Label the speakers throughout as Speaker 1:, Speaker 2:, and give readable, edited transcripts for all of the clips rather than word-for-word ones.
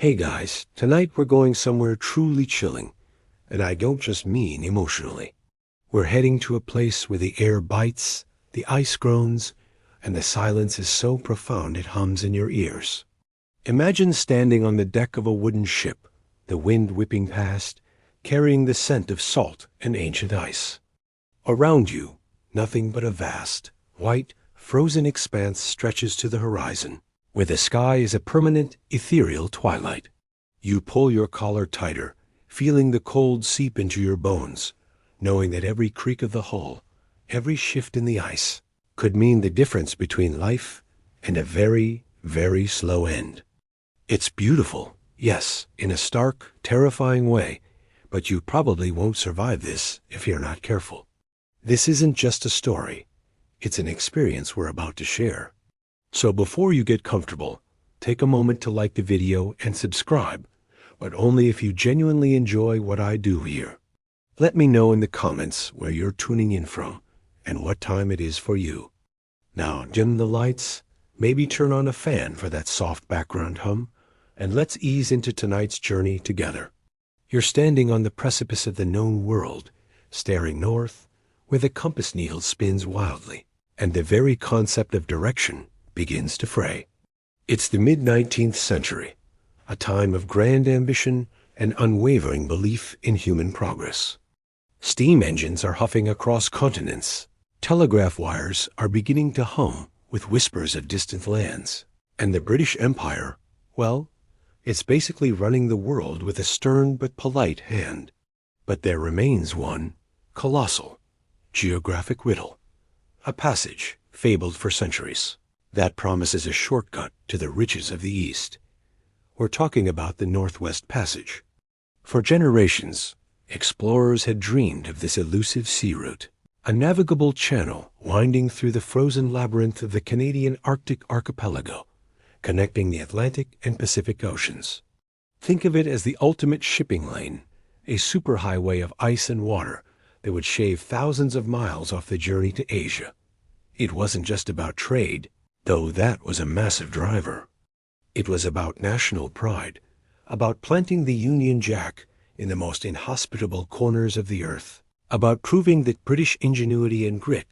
Speaker 1: Hey guys, tonight we're going somewhere truly chilling, and I don't just mean emotionally. We're heading to a place where the air bites, the ice groans, and the silence is so profound it hums in your ears. Imagine standing on the deck of a wooden ship, the wind whipping past, carrying the scent of salt and ancient ice. Around you, nothing but a vast, white, frozen expanse stretches to the horizon, where the sky is a permanent, ethereal twilight. You pull your collar tighter, feeling the cold seep into your bones, knowing that every creak of the hull, every shift in the ice, could mean the difference between life and a very, very slow end. It's beautiful, yes, in a stark, terrifying way, but you probably won't survive this if you're not careful. This isn't just a story. It's an experience we're about to share. So before you get comfortable, take a moment to like the video and subscribe, but only if you genuinely enjoy what I do here. Let me know in the comments where you're tuning in from and what time it is for you. Now dim the lights, maybe turn on a fan for that soft background hum, and let's ease into tonight's journey together. You're standing on the precipice of the known world, staring north, where the compass needle spins wildly, and the very concept of direction begins to fray. It's the mid-19th century, a time of grand ambition and unwavering belief in human progress. Steam engines are huffing across continents. Telegraph wires are beginning to hum with whispers of distant lands. And the British Empire, well, it's basically running the world with a stern but polite hand. But there remains one colossal geographic riddle, a passage fabled for centuries that promises a shortcut to the riches of the East. We're talking about the Northwest Passage. For generations, explorers had dreamed of this elusive sea route, a navigable channel winding through the frozen labyrinth of the Canadian Arctic archipelago, connecting the Atlantic and Pacific Oceans. Think of it as the ultimate shipping lane, a superhighway of ice and water that would shave thousands of miles off the journey to Asia. It wasn't just about trade, though that was a massive driver. It was about national pride, about planting the Union Jack in the most inhospitable corners of the earth, about proving that British ingenuity and grit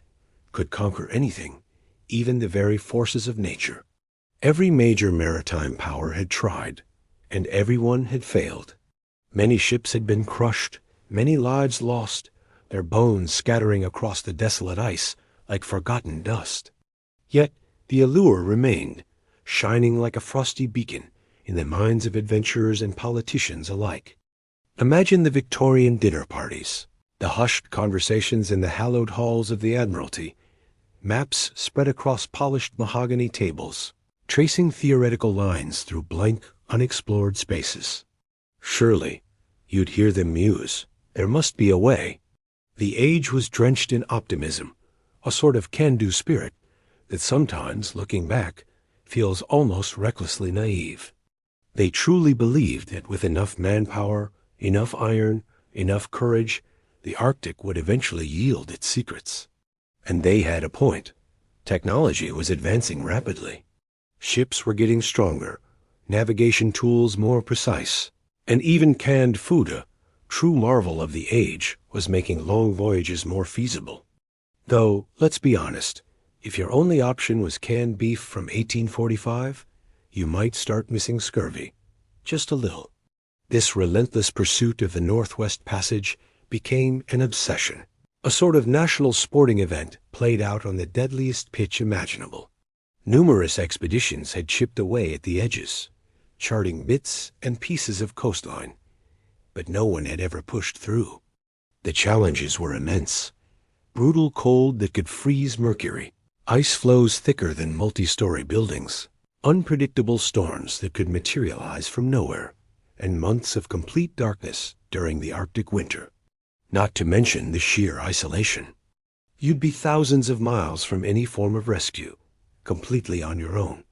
Speaker 1: could conquer anything, even the very forces of nature. Every major maritime power had tried, and everyone had failed. Many ships had been crushed, many lives lost, their bones scattering across the desolate ice like forgotten dust. Yet the allure remained, shining like a frosty beacon in the minds of adventurers and politicians alike. Imagine the Victorian dinner parties, the hushed conversations in the hallowed halls of the Admiralty, maps spread across polished mahogany tables, tracing theoretical lines through blank, unexplored spaces. Surely, you'd hear them muse, there must be a way. The age was drenched in optimism, a sort of can-do spirit that sometimes, looking back, feels almost recklessly naive. They truly believed that with enough manpower, enough iron, enough courage, the Arctic would eventually yield its secrets. And they had a point. Technology was advancing rapidly. Ships were getting stronger, navigation tools more precise, and even canned food, a true marvel of the age, was making long voyages more feasible. Though, let's be honest, if your only option was canned beef from 1845, you might start missing scurvy. Just a little. This relentless pursuit of the Northwest Passage became an obsession, a sort of national sporting event played out on the deadliest pitch imaginable. Numerous expeditions had chipped away at the edges, charting bits and pieces of coastline, but no one had ever pushed through. The challenges were immense. Brutal cold that could freeze mercury, ice flows thicker than multi-story buildings, unpredictable storms that could materialize from nowhere, and months of complete darkness during the Arctic winter. Not to mention the sheer isolation. You'd be thousands of miles from any form of rescue, completely on your own,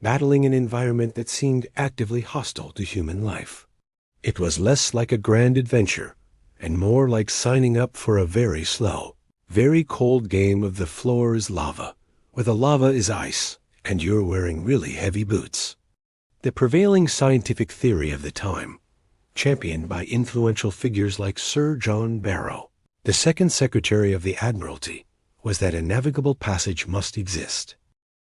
Speaker 1: battling an environment that seemed actively hostile to human life. It was less like a grand adventure and more like signing up for a very slow, very cold game of the floor is lava, where the lava is ice, and you're wearing really heavy boots. the prevailing scientific theory of the time, championed by influential figures like Sir John Barrow, the second Secretary of the Admiralty, was that a navigable passage must exist.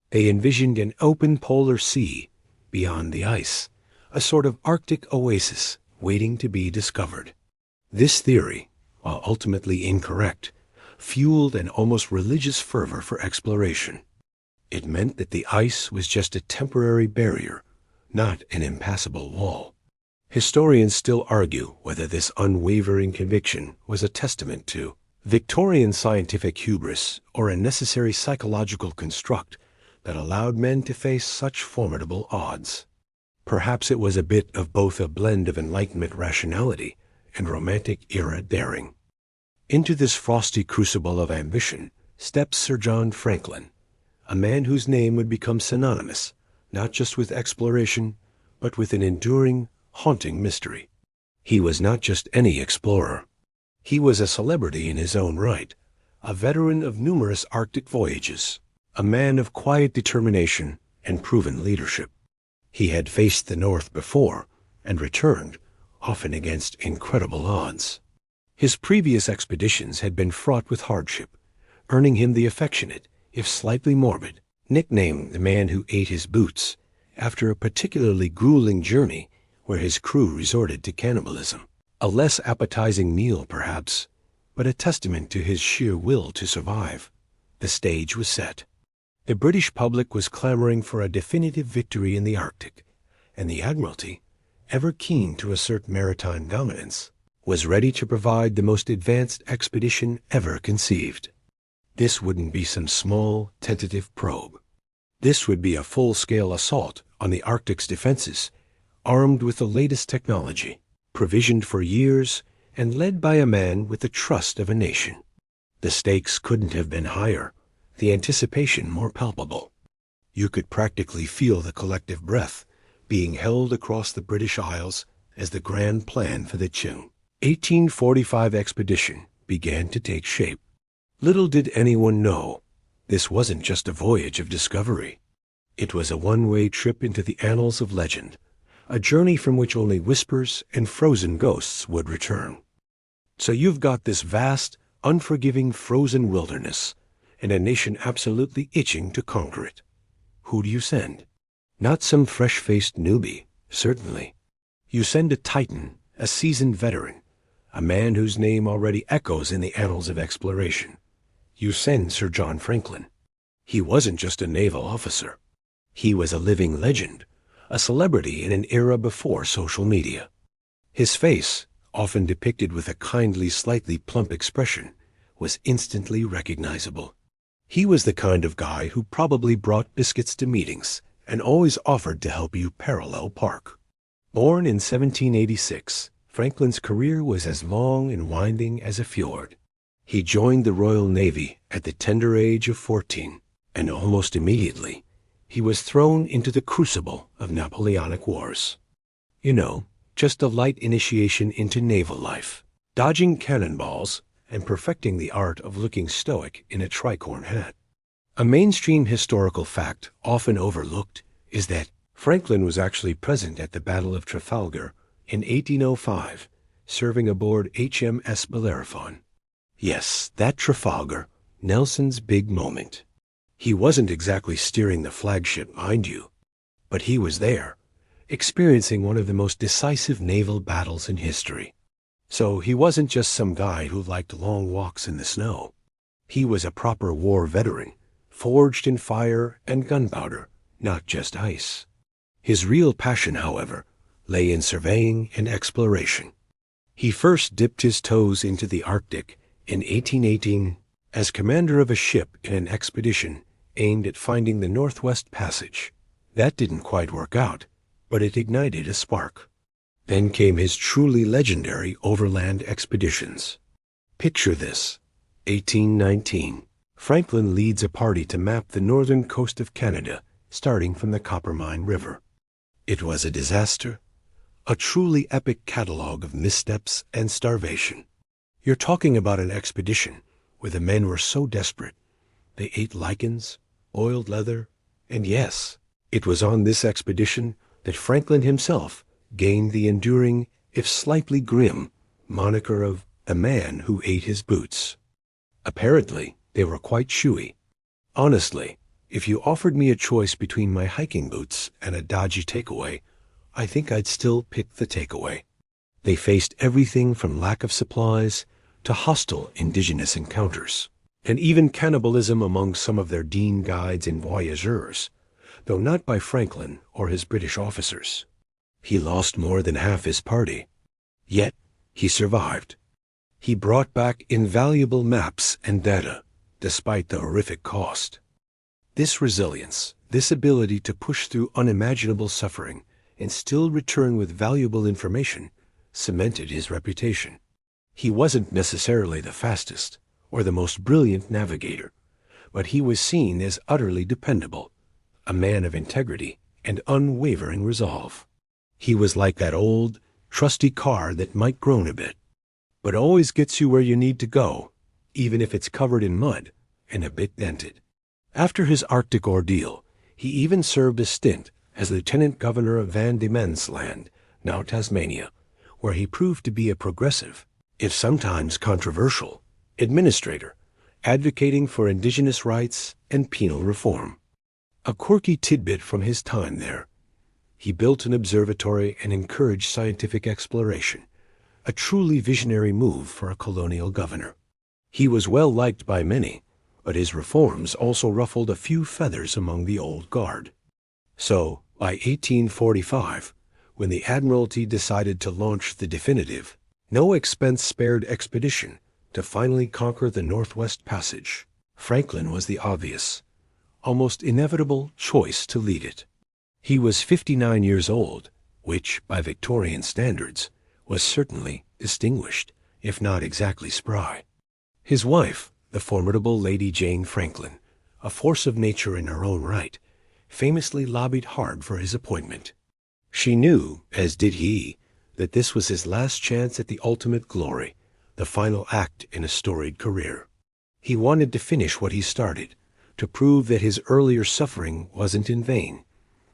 Speaker 1: They envisioned an open polar sea beyond the ice, a sort of Arctic oasis waiting to be discovered. This theory, while ultimately incorrect, fueled an almost religious fervor for exploration. It meant that the ice was just a temporary barrier, not an impassable wall. Historians still argue whether this unwavering conviction was a testament to Victorian scientific hubris or a necessary psychological construct that allowed men to face such formidable odds. Perhaps it was a bit of both a blend of Enlightenment rationality and Romantic era daring. Into this frosty crucible of ambition stepped Sir John Franklin, a man whose name would become synonymous not just with exploration, but with an enduring, haunting mystery. He was not just any explorer. He was a celebrity in his own right, a veteran of numerous Arctic voyages, a man of quiet determination and proven leadership. He had faced the North before and returned, often against incredible odds. His previous expeditions had been fraught with hardship, earning him the affectionate, if slightly morbid, nickname the man who ate his boots after a particularly grueling journey where his crew resorted to cannibalism. A less appetizing meal, perhaps, but a testament to his sheer will to survive. The stage was set. The British public was clamoring for a definitive victory in the Arctic, and the Admiralty, ever keen to assert maritime dominance, was ready to provide the most advanced expedition ever conceived. This wouldn't be some small, tentative probe. This would be a full-scale assault on the Arctic's defenses, armed with the latest technology, provisioned for years, and led by a man with the trust of a nation. The stakes couldn't have been higher, the anticipation more palpable. You could practically feel the collective breath being held across the British Isles as the grand plan for the 1845 expedition began to take shape. Little did anyone know, this wasn't just a voyage of discovery. It was a one-way trip into the annals of legend, a journey from which only whispers and frozen ghosts would return. So you've got this vast, unforgiving frozen wilderness, and a nation absolutely itching to conquer it. Who do you send? Not some fresh-faced newbie, certainly. You send a titan, a seasoned veteran, a man whose name already echoes in the annals of exploration. You send Sir John Franklin. He wasn't just a naval officer. He was a living legend, a celebrity in an era before social media. His face, often depicted with a kindly, slightly plump expression, was instantly recognizable. He was the kind of guy who probably brought biscuits to meetings and always offered to help you parallel park. Born in 1786, Franklin's career was as long and winding as a fjord. He joined the Royal Navy at the tender age of 14, and almost immediately, he was thrown into the crucible of Napoleonic Wars. You know, just a light initiation into naval life, dodging cannonballs and perfecting the art of looking stoic in a tricorn hat. A mainstream historical fact often overlooked is that Franklin was actually present at the Battle of Trafalgar in 1805, serving aboard HMS Bellerophon. Yes, that Trafalgar, Nelson's big moment. He wasn't exactly steering the flagship, mind you, but he was there, experiencing one of the most decisive naval battles in history. So he wasn't just some guy who liked long walks in the snow. He was a proper war veteran, forged in fire and gunpowder, not just ice. His real passion, however, lay in surveying and exploration. He first dipped his toes into the Arctic in 1818 as commander of a ship in an expedition aimed at finding the Northwest Passage. That didn't quite work out, but it ignited a spark. Then came his truly legendary overland expeditions. Picture this: 1819. Franklin leads a party to map the northern coast of Canada, starting from the Coppermine River. It was a disaster, a truly epic catalog of missteps and starvation. You're talking about an expedition where the men were so desperate, they ate lichens, boiled leather, and yes, it was on this expedition that Franklin himself gained the enduring, if slightly grim, moniker of a man who ate his boots. Apparently, they were quite chewy. Honestly, if you offered me a choice between my hiking boots and a dodgy takeaway, I think I'd still pick the takeaway. They faced everything from lack of supplies to hostile indigenous encounters, and even cannibalism among some of their Dean guides and voyageurs, though not by Franklin or his British officers. He lost more than half his party. Yet, he survived. He brought back invaluable maps and data, despite the horrific cost. This resilience, this ability to push through unimaginable suffering and still return with valuable information, cemented his reputation. He wasn't necessarily the fastest or the most brilliant navigator, but he was seen as utterly dependable, a man of integrity and unwavering resolve. He was like that old, trusty car that might groan a bit, but always gets you where you need to go, even if it's covered in mud and a bit dented. After his Arctic ordeal, he even served a stint as Lieutenant Governor of Van Diemen's Land, now Tasmania, where he proved to be a progressive, if sometimes controversial, administrator, advocating for indigenous rights and penal reform. A quirky tidbit from his time there: he built an observatory and encouraged scientific exploration, a truly visionary move for a colonial governor. He was well liked by many, but his reforms also ruffled a few feathers among the old guard. So, by 1845, when the Admiralty decided to launch the definitive, no expense-spared expedition to finally conquer the Northwest Passage, Franklin was the obvious, almost inevitable choice to lead it. He was 59 years old, which, by Victorian standards, was certainly distinguished, if not exactly spry. His wife, the formidable Lady Jane Franklin, a force of nature in her own right, famously lobbied hard for his appointment. She knew, as did he, that this was his last chance at the ultimate glory, the final act in a storied career. He wanted to finish what he started, to prove that his earlier suffering wasn't in vain,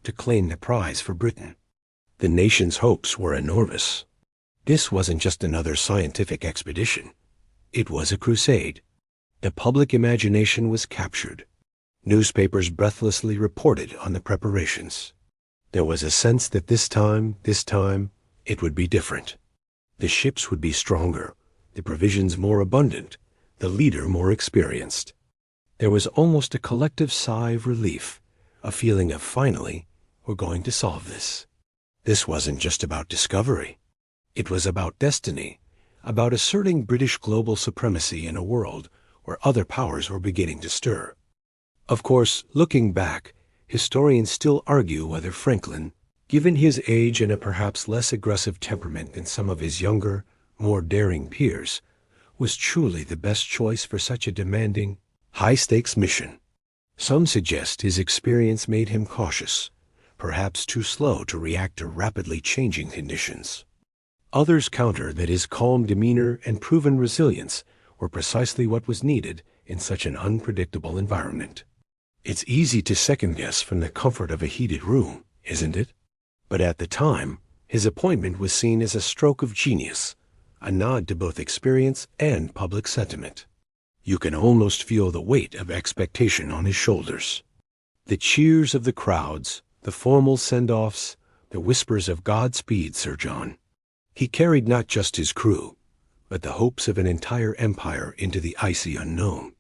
Speaker 1: to claim the prize for Britain. The nation's hopes were enormous. This wasn't just another scientific expedition. It was a crusade. The public imagination was captured. Newspapers breathlessly reported on the preparations. There was a sense that this time, it would be different. The ships would be stronger, the provisions more abundant, the leader more experienced. There was almost a collective sigh of relief, a feeling of finally, we're going to solve this. This wasn't just about discovery. It was about destiny, about asserting British global supremacy in a world where other powers were beginning to stir. Of course, looking back, historians still argue whether Franklin, given his age and a perhaps less aggressive temperament than some of his younger, more daring peers, was truly the best choice for such a demanding, high-stakes mission. Some suggest his experience made him cautious, perhaps too slow to react to rapidly changing conditions. Others counter that his calm demeanor and proven resilience were precisely what was needed in such an unpredictable environment. It's easy to second-guess from the comfort of a heated room, isn't it? But at the time, his appointment was seen as a stroke of genius, a nod to both experience and public sentiment. You can almost feel the weight of expectation on his shoulders. The cheers of the crowds, the formal send-offs, the whispers of Godspeed, Sir John. He carried not just his crew, but the hopes of an entire empire into the icy unknown.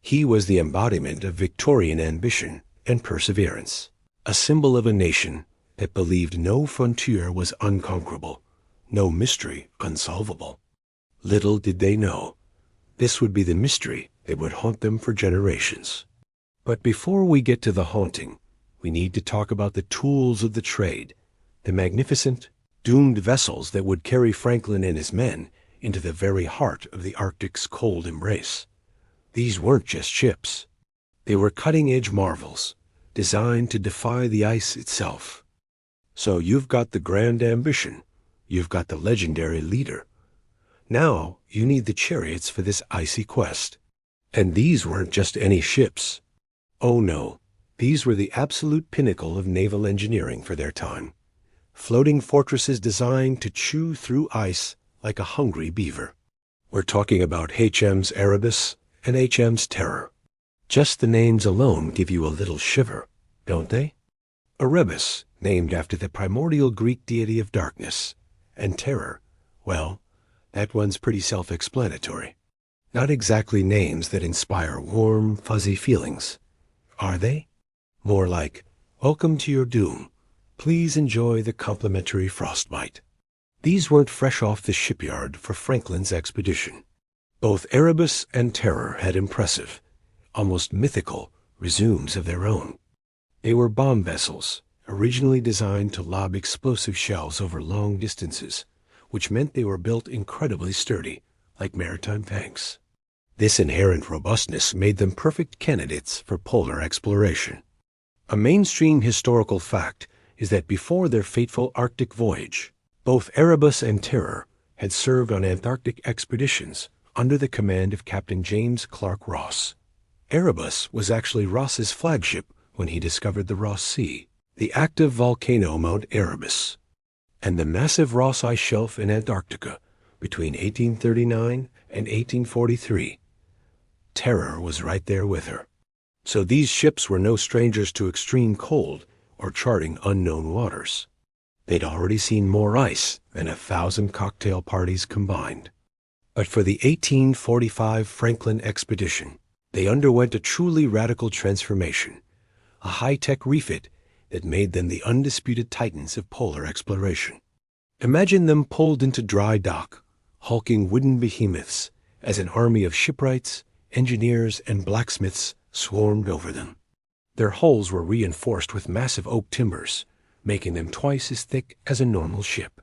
Speaker 1: He was the embodiment of Victorian ambition and perseverance, a symbol of a nation that believed no frontier was unconquerable, no mystery unsolvable. Little did they know, this would be the mystery that would haunt them for generations. But before we get to the haunting, we need to talk about the tools of the trade, the magnificent, doomed vessels that would carry Franklin and his men into the very heart of the Arctic's cold embrace. These weren't just ships. They were cutting-edge marvels, designed to defy the ice itself. So you've got the grand ambition, you've got the legendary leader. Now you need the chariots for this icy quest. And these weren't just any ships. Oh no, these were the absolute pinnacle of naval engineering for their time. floating fortresses designed to chew through ice like a hungry beaver. We're talking about HMS Erebus and HMS Terror. Just the names alone give you a little shiver, don't they? Erebus, named after the primordial Greek deity of darkness, and Terror, well, that one's pretty self-explanatory. Not exactly names that inspire warm, fuzzy feelings, are they? More like, welcome to your doom. Please enjoy the complimentary frostbite. These weren't fresh off the shipyard for Franklin's expedition. Both Erebus and Terror had impressive, almost mythical, resumes of their own. They were bomb vessels, originally designed to lob explosive shells over long distances, which meant they were built incredibly sturdy, like maritime tanks. This inherent robustness made them perfect candidates for polar exploration. A mainstream historical fact is that before their fateful Arctic voyage, both Erebus and Terror had served on Antarctic expeditions under the command of Captain James Clark Ross. Erebus was actually Ross's flagship when he discovered the Ross Sea, the active volcano Mount Erebus, and the massive Ross Ice Shelf in Antarctica between 1839 and 1843. Terror was right there with her. So these ships were no strangers to extreme cold or charting unknown waters. They'd already seen more ice than 1,000 cocktail parties combined. But for the 1845 Franklin expedition, they underwent a truly radical transformation, a high-tech refit that made them the undisputed titans of polar exploration. Imagine them pulled into dry dock, hulking wooden behemoths, as an army of shipwrights, engineers, and blacksmiths swarmed over them. Their hulls were reinforced with massive oak timbers, making them twice as thick as a normal ship.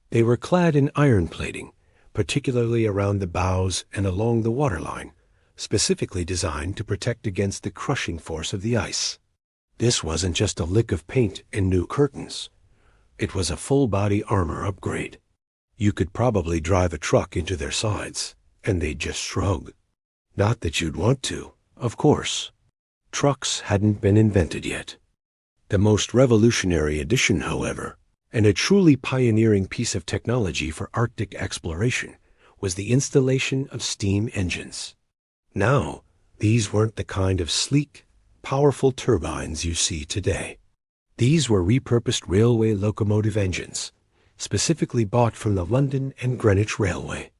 Speaker 1: They were clad in iron plating, particularly around the bows and along the waterline, specifically designed to protect against the crushing force of the ice. This wasn't just a lick of paint and new curtains. It was a full-body armor upgrade. You could probably drive a truck into their sides, and they'd just shrug. Not that you'd want to, of course. Trucks hadn't been invented yet. The most revolutionary addition, however, and a truly pioneering piece of technology for Arctic exploration, was the installation of steam engines. Now, these weren't the kind of sleek, powerful turbines you see today. These were repurposed railway locomotive engines, specifically bought from the London and Greenwich Railway.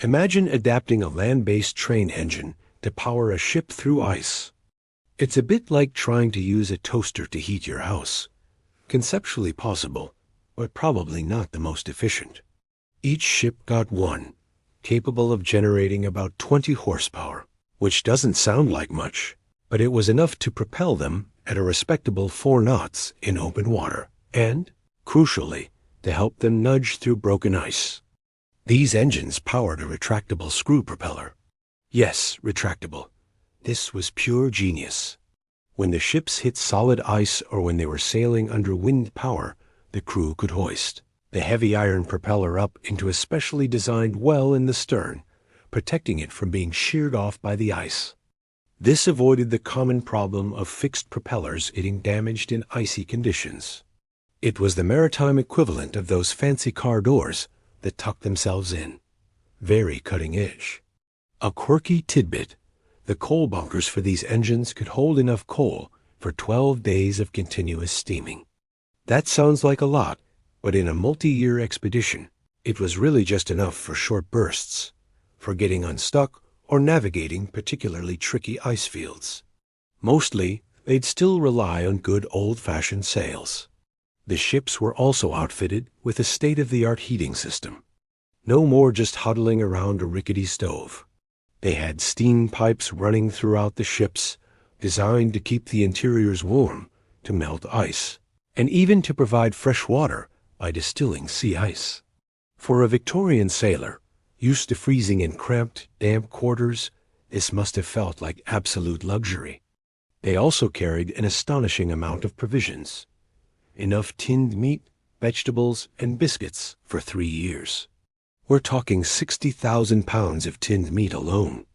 Speaker 1: Imagine adapting a land-based train engine to power a ship through ice. It's a bit like trying to use a toaster to heat your house. Conceptually possible, but probably not the most efficient. Each ship got one, capable of generating about 20 horsepower, which doesn't sound like much, but it was enough to propel them at a respectable 4 knots in open water, and, crucially, to help them nudge through broken ice. These engines powered a retractable screw propeller. Yes, retractable. This was pure genius. When the ships hit solid ice or when they were sailing under wind power, the crew could hoist the heavy iron propeller up into a specially designed well in the stern, protecting it from being sheared off by the ice. This avoided the common problem of fixed propellers getting damaged in icy conditions. It was the maritime equivalent of those fancy car doors that tuck themselves in. Very cutting edge. A quirky tidbit: the coal bunkers for these engines could hold enough coal for 12 days of continuous steaming. That sounds like a lot, but in a multi-year expedition, it was really just enough for short bursts, for getting unstuck or navigating particularly tricky ice fields. Mostly, they'd still rely on good old-fashioned sails. The ships were also outfitted with a state-of-the-art heating system. No more just huddling around a rickety stove. They had steam pipes running throughout the ships, designed to keep the interiors warm, to melt ice, and even to provide fresh water by distilling sea ice. For a Victorian sailor, used to freezing in cramped, damp quarters, this must have felt like absolute luxury. They also carried an astonishing amount of provisions. Enough tinned meat, vegetables, and biscuits for 3 years. We're talking 60,000 pounds of tinned meat alone.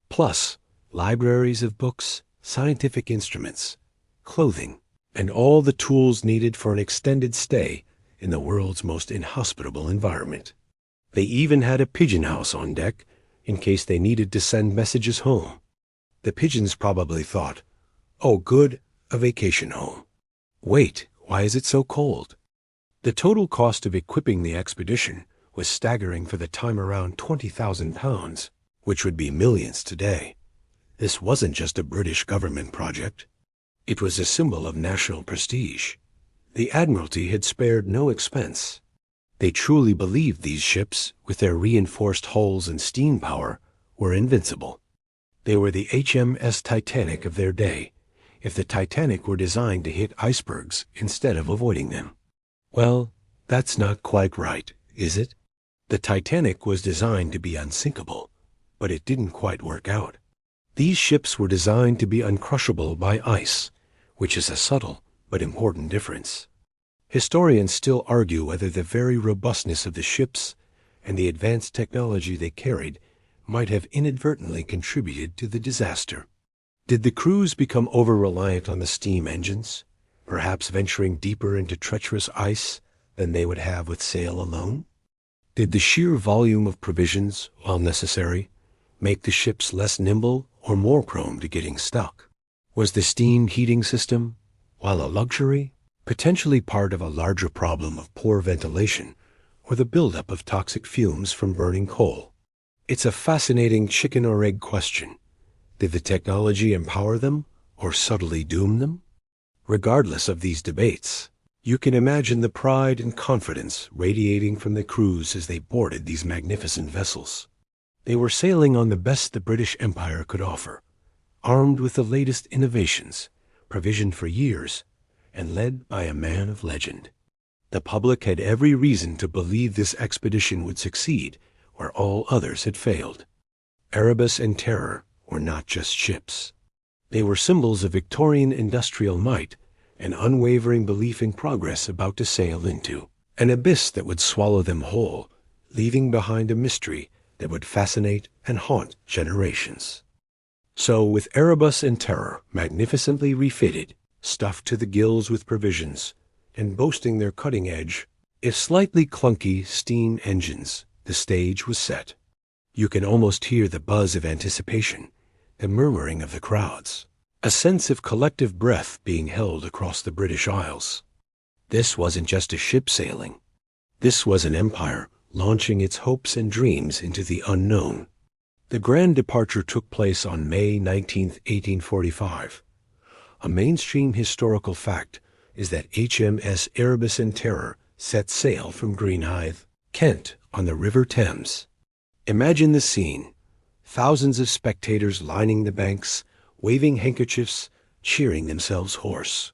Speaker 1: Plus, libraries of books, scientific instruments, clothing, and all the tools needed for an extended stay in the world's most inhospitable environment. They even had a pigeon house on deck in case they needed to send messages home. The pigeons probably thought, "Oh, good, a vacation home. Wait, why is it so cold?" The total cost of equipping the expedition was staggering for the time, around £20,000, which would be millions today. This wasn't just a British government project. It was a symbol of national prestige. The Admiralty had spared no expense. They truly believed these ships, with their reinforced hulls and steam power, were invincible. They were the HMS Titanic of their day, if the Titanic were designed to hit icebergs instead of avoiding them. Well, that's not quite right, is it? The Titanic was designed to be unsinkable, but it didn't quite work out. These ships were designed to be uncrushable by ice, which is a subtle but important difference. Historians still argue whether the very robustness of the ships and the advanced technology they carried might have inadvertently contributed to the disaster. Did the crews become over-reliant on the steam engines, perhaps venturing deeper into treacherous ice than they would have with sail alone? Did the sheer volume of provisions, while necessary, make the ships less nimble or more prone to getting stuck? Was the steam heating system, while a luxury, potentially part of a larger problem of poor ventilation or the buildup of toxic fumes from burning coal? It's a fascinating chicken or egg question. Did the technology empower them or subtly doom them? Regardless of these debates, you can imagine the pride and confidence radiating from the crews as they boarded these magnificent vessels. They were sailing on the best the British Empire could offer, armed with the latest innovations, provisioned for years, and led by a man of legend. The public had every reason to believe this expedition would succeed where all others had failed. Erebus and Terror were not just ships. They were symbols of Victorian industrial might and unwavering belief in progress about to sail into an abyss that would swallow them whole, leaving behind a mystery that would fascinate and haunt generations. So, with Erebus and Terror magnificently refitted, stuffed to the gills with provisions, and boasting their cutting-edge, if slightly clunky, steam engines, the stage was set. You can almost hear the buzz of anticipation, the murmuring of the crowds, a sense of collective breath being held across the British Isles. This wasn't just a ship sailing. This was an empire launching its hopes and dreams into the unknown. The grand departure took place on May 19, 1845. A mainstream historical fact is that HMS Erebus and Terror set sail from Greenhithe, Kent, on the River Thames. Imagine the scene. Thousands of spectators lining the banks, waving handkerchiefs, cheering themselves hoarse.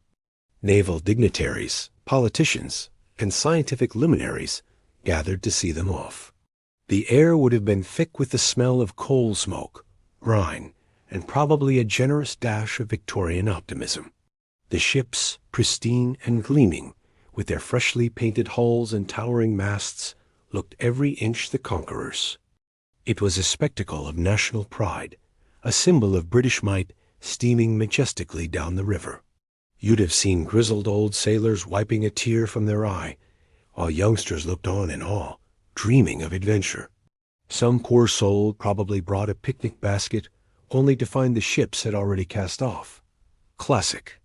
Speaker 1: Naval dignitaries, politicians, and scientific luminaries gathered to see them off. The air would have been thick with the smell of coal smoke, brine, and probably a generous dash of Victorian optimism. The ships, pristine and gleaming, with their freshly painted hulls and towering masts, looked every inch the conquerors. It was a spectacle of national pride, a symbol of British might steaming majestically down the river. You'd have seen grizzled old sailors wiping a tear from their eye, while youngsters looked on in awe, dreaming of adventure. Some poor soul probably brought a picnic basket, only to find the ships had already cast off. Classic.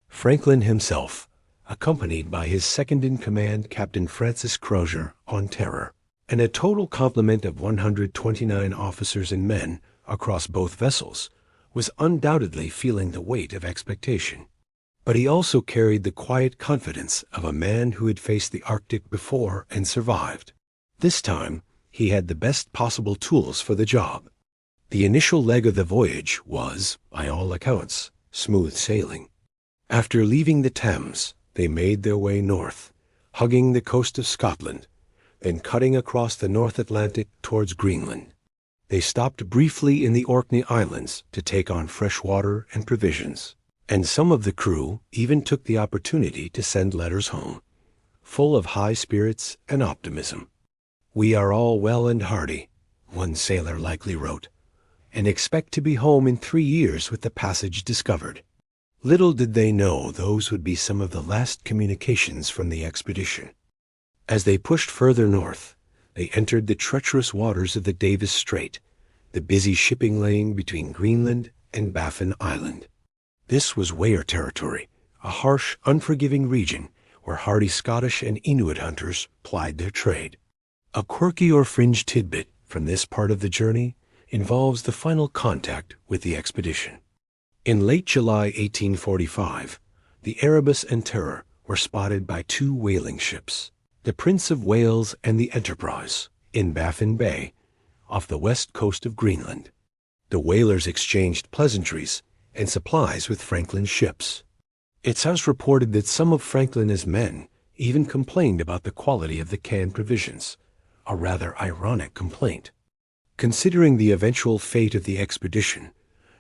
Speaker 1: Franklin himself, accompanied by his second-in-command Captain Francis Crozier on Terror, and a total complement of 129 officers and men across both vessels, was undoubtedly feeling the weight of expectation. But he also carried the quiet confidence of a man who had faced the Arctic before and survived. This time, he had the best possible tools for the job. The initial leg of the voyage was, by all accounts, smooth sailing. After leaving the Thames, they made their way north, hugging the coast of Scotland, then cutting across the North Atlantic towards Greenland. They stopped briefly in the Orkney Islands to take on fresh water and provisions, and some of the crew even took the opportunity to send letters home, full of high spirits and optimism. "We are all well and hearty," one sailor likely wrote, "and expect to be home in 3 years with the passage discovered." Little did they know those would be some of the last communications from the expedition. As they pushed further north, they entered the treacherous waters of the Davis Strait, the busy shipping lane between Greenland and Baffin Island. This was whale territory, a harsh, unforgiving region where hardy Scottish and Inuit hunters plied their trade. A quirky or fringe tidbit from this part of the journey involves the final contact with the expedition. In late July 1845, the Erebus and Terror were spotted by two whaling ships, the Prince of Wales and the Enterprise, in Baffin Bay, off the west coast of Greenland. The whalers exchanged pleasantries and supplies with Franklin's ships. It's house reported that some of Franklin's men even complained about the quality of the canned provisions, a rather ironic complaint, considering the eventual fate of the expedition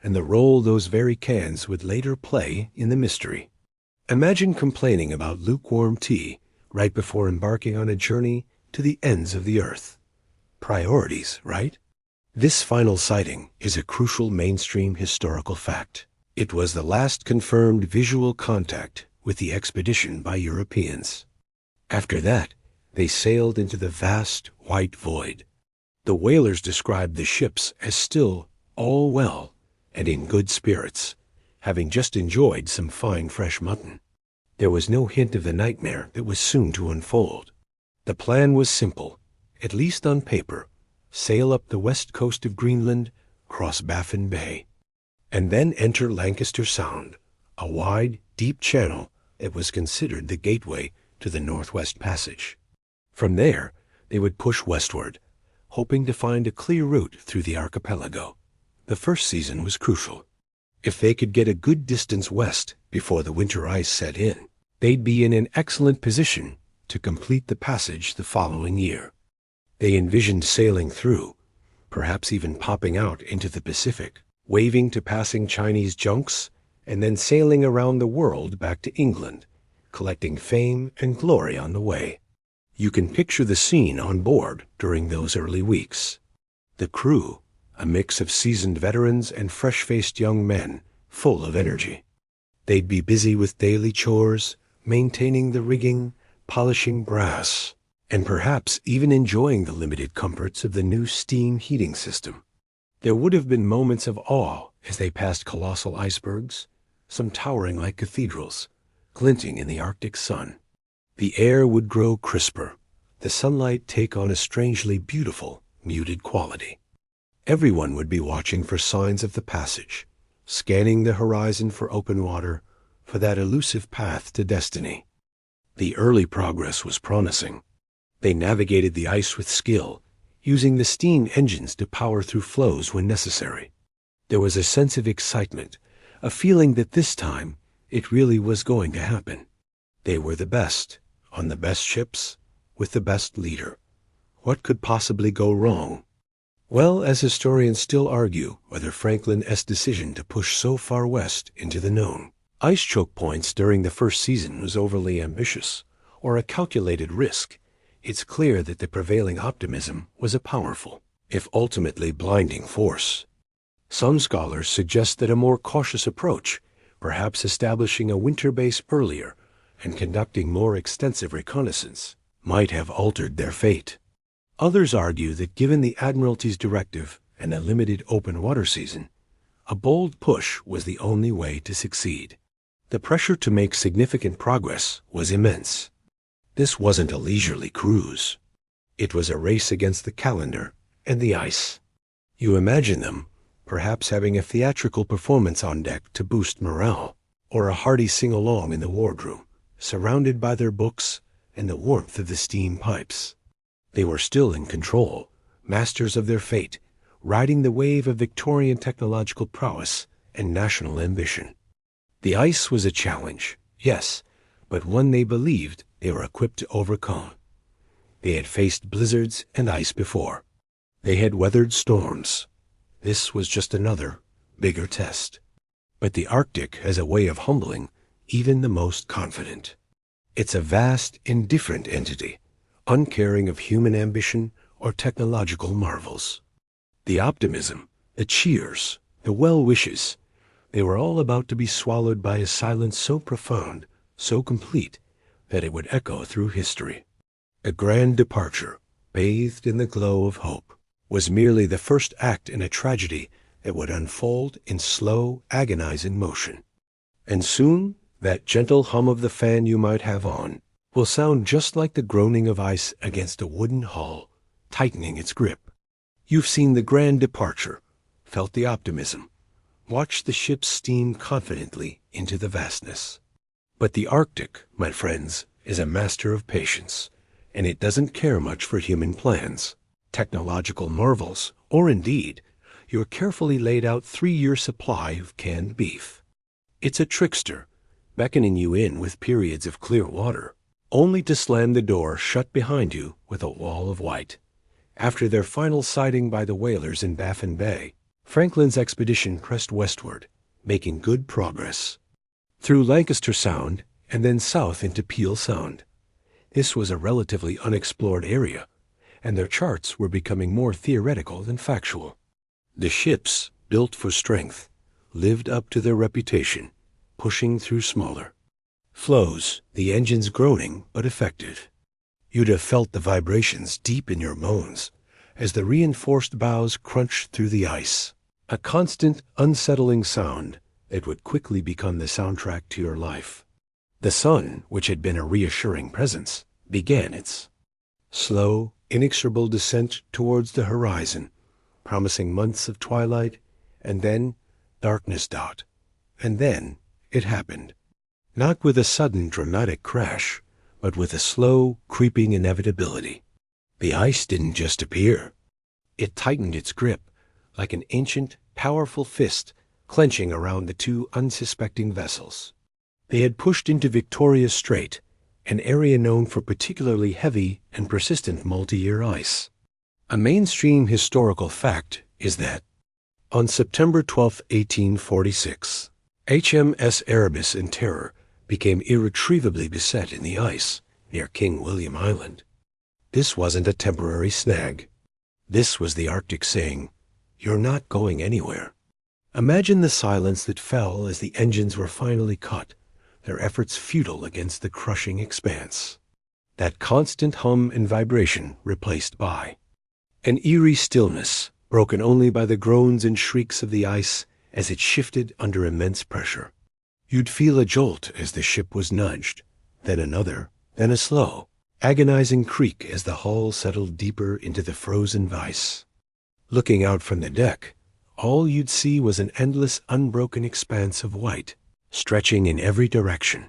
Speaker 1: and the role those very cans would later play in the mystery. Imagine complaining about lukewarm tea right before embarking on a journey to the ends of the earth. Priorities, right? This final sighting is a crucial mainstream historical fact. It was the last confirmed visual contact with the expedition by Europeans. After that, they sailed into the vast white void. The whalers described the ships as still all well and in good spirits, having just enjoyed some fine fresh mutton. There was no hint of the nightmare that was soon to unfold. The plan was simple, at least on paper: sail up the west coast of Greenland, cross Baffin Bay, and then enter Lancaster Sound, a wide, deep channel that was considered the gateway to the Northwest Passage. From there, they would push westward, hoping to find a clear route through the archipelago. The first season was crucial. If they could get a good distance west before the winter ice set in, they'd be in an excellent position to complete the passage the following year. They envisioned sailing through, perhaps even popping out into the Pacific, waving to passing Chinese junks, and then sailing around the world back to England, collecting fame and glory on the way. You can picture the scene on board during those early weeks. The crew, a mix of seasoned veterans and fresh-faced young men, full of energy. They'd be busy with daily chores, maintaining the rigging, polishing brass, and perhaps even enjoying the limited comforts of the new steam heating system. There would have been moments of awe as they passed colossal icebergs, some towering like cathedrals, glinting in the Arctic sun. The air would grow crisper, the sunlight take on a strangely beautiful, muted quality. Everyone would be watching for signs of the passage, scanning the horizon for open water, for that elusive path to destiny. The early progress was promising. They navigated the ice with skill, using the steam engines to power through flows when necessary. There was a sense of excitement, a feeling that this time it really was going to happen. They were the best, on the best ships, with the best leader. What could possibly go wrong? Well, as historians still argue whether Franklin's decision to push so far west into the known ice choke points during the first season was overly ambitious, or a calculated risk, it's clear that the prevailing optimism was a powerful, if ultimately blinding force. Some scholars suggest that a more cautious approach, perhaps establishing a winter base earlier and conducting more extensive reconnaissance, might have altered their fate. Others argue that given the Admiralty's directive and a limited open water season, a bold push was the only way to succeed. The pressure to make significant progress was immense. This wasn't a leisurely cruise. It was a race against the calendar and the ice. You imagine them, perhaps having a theatrical performance on deck to boost morale, or a hearty sing-along in the wardroom, surrounded by their books and the warmth of the steam pipes. They were still in control, masters of their fate, riding the wave of Victorian technological prowess and national ambition. The ice was a challenge, yes, but one they believed they were equipped to overcome. They had faced blizzards and ice before. They had weathered storms. This was just another, bigger test. But the Arctic has a way of humbling even the most confident. It's a vast, indifferent entity, uncaring of human ambition or technological marvels. The optimism, the cheers, the well wishes, they were all about to be swallowed by a silence so profound, so complete, that it would echo through history. A grand departure, bathed in the glow of hope, was merely the first act in a tragedy that would unfold in slow, agonizing motion. And soon, that gentle hum of the fan you might have on will sound just like the groaning of ice against a wooden hull, tightening its grip. You've seen the grand departure, felt the optimism, watched the ship steam confidently into the vastness. But the Arctic, my friends, is a master of patience, and it doesn't care much for human plans, technological marvels, or indeed, your carefully laid out 3-year supply of canned beef. It's a trickster, beckoning you in with periods of clear water, only to slam the door shut behind you with a wall of white. After their final sighting by the whalers in Baffin Bay, Franklin's expedition pressed westward, making good progress. Through Lancaster Sound, and then south into Peel Sound. This was a relatively unexplored area, and their charts were becoming more theoretical than factual. The ships, built for strength, lived up to their reputation, pushing through smaller floes, the engines groaning but effective. You'd have felt the vibrations deep in your bones as the reinforced bows crunched through the ice, a constant, unsettling sound that would quickly become the soundtrack to your life. The sun, which had been a reassuring presence, began its slow, inexorable descent towards the horizon, promising months of twilight, and then darkness. And then it happened. Not with a sudden dramatic crash, but with a slow, creeping inevitability. The ice didn't just appear. It tightened its grip, like an ancient, powerful fist clenching around the two unsuspecting vessels. They had pushed into Victoria Strait, an area known for particularly heavy and persistent multi-year ice. A mainstream historical fact is that, on September 12, 1846, HMS Erebus in terror became irretrievably beset in the ice near King William Island. This wasn't a temporary snag. This was the Arctic saying, "You're not going anywhere." Imagine the silence that fell as the engines were finally cut, their efforts futile against the crushing expanse. That constant hum and vibration replaced by an eerie stillness, broken only by the groans and shrieks of the ice as it shifted under immense pressure. You'd feel a jolt as the ship was nudged, then another, then a slow, agonizing creak as the hull settled deeper into the frozen ice. Looking out from the deck, all you'd see was an endless, unbroken expanse of white, stretching in every direction,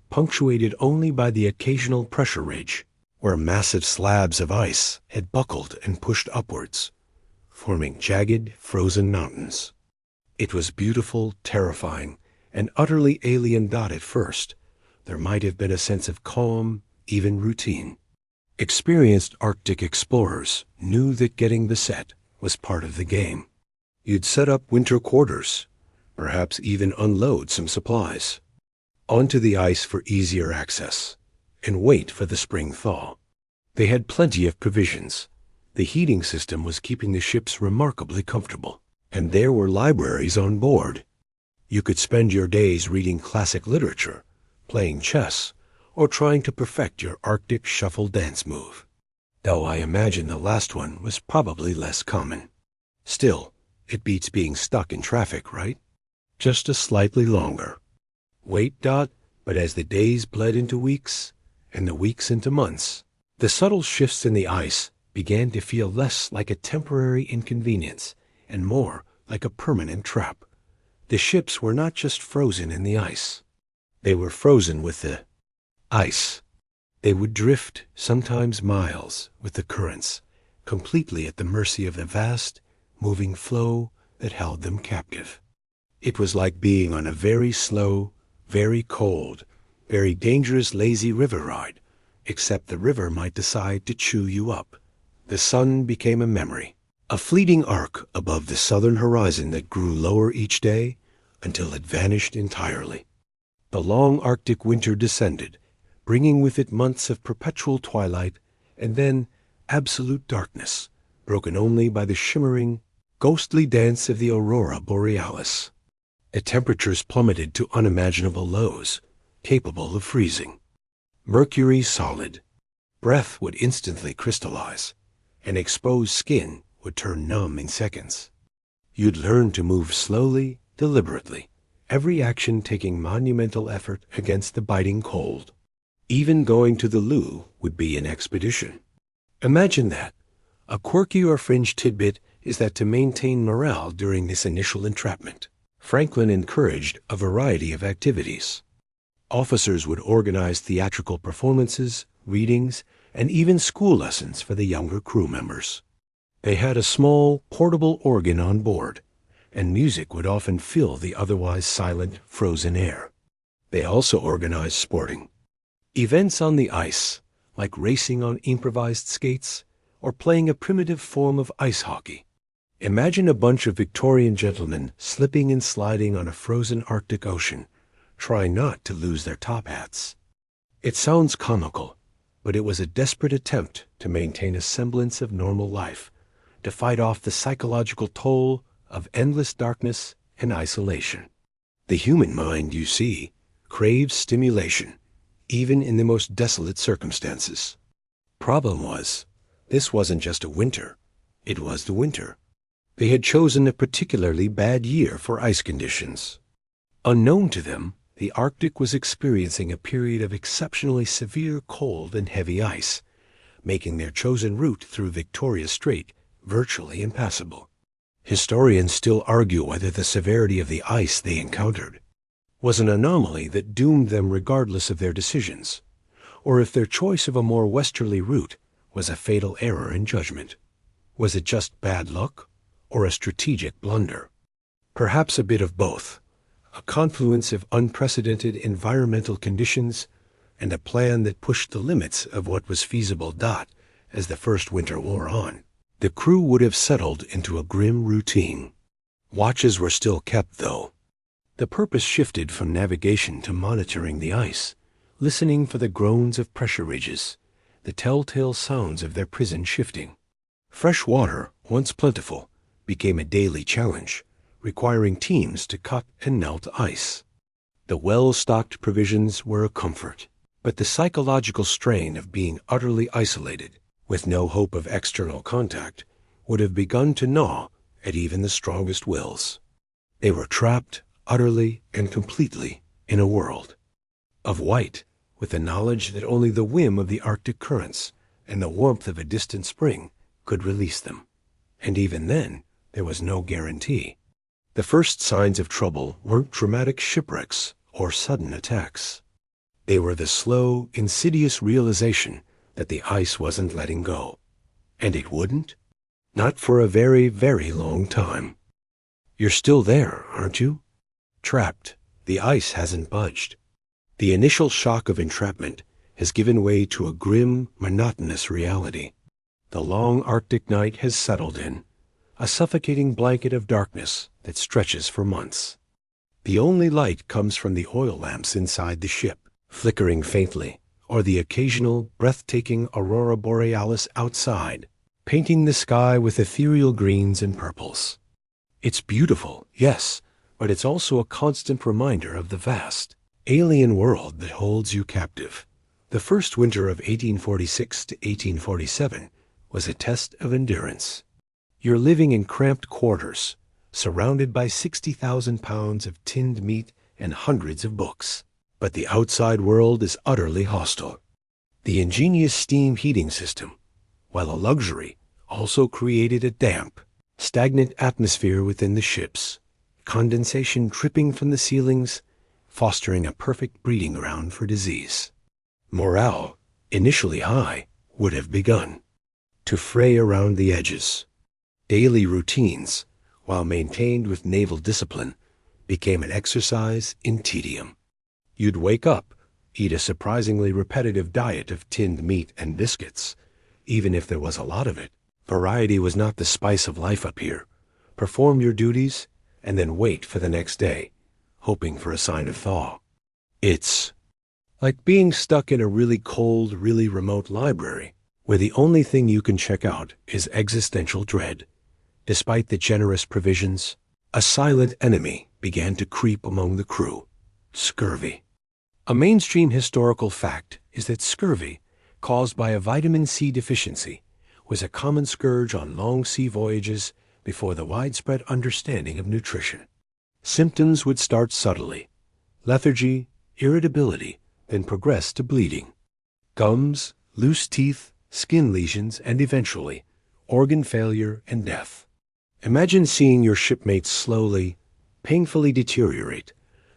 Speaker 1: punctuated only by the occasional pressure ridge, where massive slabs of ice had buckled and pushed upwards, forming jagged, frozen mountains. It was beautiful, terrifying, and utterly alien. At first, there might have been a sense of calm, even routine. Experienced Arctic explorers knew that getting beset was part of the game. You'd set up winter quarters, perhaps even unload some supplies, onto the ice for easier access, and wait for the spring thaw. They had plenty of provisions. The heating system was keeping the ships remarkably comfortable, and there were libraries on board. You could spend your days reading classic literature, playing chess, or trying to perfect your Arctic shuffle dance move. Though I imagine the last one was probably less common. Still, it beats being stuck in traffic, right? Just a slightly longer. Wait, but as the days bled into weeks, and the weeks into months, the subtle shifts in the ice began to feel less like a temporary inconvenience and more like a permanent trap. The ships were not just frozen in the ice. They were frozen with the ice. They would drift, sometimes miles, with the currents, completely at the mercy of the vast, moving flow that held them captive. It was like being on a very slow, very cold, very dangerous lazy river ride, except the river might decide to chew you up. The sun became a memory, a fleeting arc above the southern horizon that grew lower each day until it vanished entirely. The long Arctic winter descended, bringing with it months of perpetual twilight and then absolute darkness, broken only by the shimmering, ghostly dance of the aurora borealis. The temperatures plummeted to unimaginable lows, capable of freezing. Mercury solid, Breath would instantly crystallize, and exposed skin would turn numb in seconds. You'd learn to move slowly, deliberately, every action taking monumental effort against the biting cold. Even going to the loo would be an expedition. Imagine that. A quirky or fringe tidbit is that to maintain morale during this initial entrapment, Franklin encouraged a variety of activities. Officers would organize theatrical performances, readings, and even school lessons for the younger crew members. They had a small, portable organ on board, and music would often fill the otherwise silent, frozen air. They also organized sporting. Events on the ice, like racing on improvised skates or playing a primitive form of ice hockey. Imagine a bunch of Victorian gentlemen slipping and sliding on a frozen Arctic Ocean, trying not to lose their top hats. It sounds comical, but it was a desperate attempt to maintain a semblance of normal life, to fight off the psychological toll of endless darkness and isolation. The human mind, you see, craves stimulation, even in the most desolate circumstances. Problem was, this wasn't just a winter, it was the winter. They had chosen a particularly bad year for ice conditions. Unknown to them, the Arctic was experiencing a period of exceptionally severe cold and heavy ice, making their chosen route through Victoria Strait virtually impassable. Historians still argue whether the severity of the ice they encountered was an anomaly that doomed them regardless of their decisions, or if their choice of a more westerly route was a fatal error in judgment. Was it just bad luck, or a strategic blunder? Perhaps a bit of both, a confluence of unprecedented environmental conditions and a plan that pushed the limits of what was feasible. As the first winter wore on, the crew would have settled into a grim routine. Watches were still kept, though. The purpose shifted from navigation to monitoring the ice, listening for the groans of pressure ridges, the telltale sounds of their prison shifting. Fresh water, once plentiful, became a daily challenge, requiring teams to cut and melt ice. The well-stocked provisions were a comfort, but the psychological strain of being utterly isolated, with no hope of external contact, would have begun to gnaw at even the strongest wills. They were trapped, utterly and completely, in a world of white, with the knowledge that only the whim of the Arctic currents and the warmth of a distant spring could release them. And even then, there was no guarantee. The first signs of trouble weren't dramatic shipwrecks or sudden attacks. They were the slow, insidious realization that the ice wasn't letting go. And it wouldn't? Not for a very, very long time. You're still there, aren't you? Trapped. The ice hasn't budged. The initial shock of entrapment has given way to a grim, monotonous reality. The long Arctic night has settled in, a suffocating blanket of darkness that stretches for months. The only light comes from the oil lamps inside the ship, flickering faintly, or the occasional, breathtaking aurora borealis outside, painting the sky with ethereal greens and purples. It's beautiful, yes, but it's also a constant reminder of the vast, alien world that holds you captive. The first winter of 1846 to 1847 was a test of endurance. You're living in cramped quarters, surrounded by 60,000 pounds of tinned meat and hundreds of books. But the outside world is utterly hostile. The ingenious steam heating system, while a luxury, also created a damp, stagnant atmosphere within the ships, condensation dripping from the ceilings, fostering a perfect breeding ground for disease. Morale, initially high, would have begun to fray around the edges. Daily routines, while maintained with naval discipline, became an exercise in tedium. You'd wake up, eat a surprisingly repetitive diet of tinned meat and biscuits, even if there was a lot of it. Variety was not the spice of life up here. Perform your duties, and then wait for the next day, hoping for a sign of thaw. It's like being stuck in a really cold, really remote library, where the only thing you can check out is existential dread. Despite the generous provisions, a silent enemy began to creep among the crew: scurvy. A mainstream historical fact is that scurvy caused by a vitamin C deficiency, was a common scourge on long sea voyages before the widespread understanding of nutrition. Symptoms would start subtly: lethargy, irritability, then progress to bleeding. Gums, loose teeth, skin lesions, and eventually, organ failure and death. Imagine seeing your shipmates slowly, painfully deteriorate,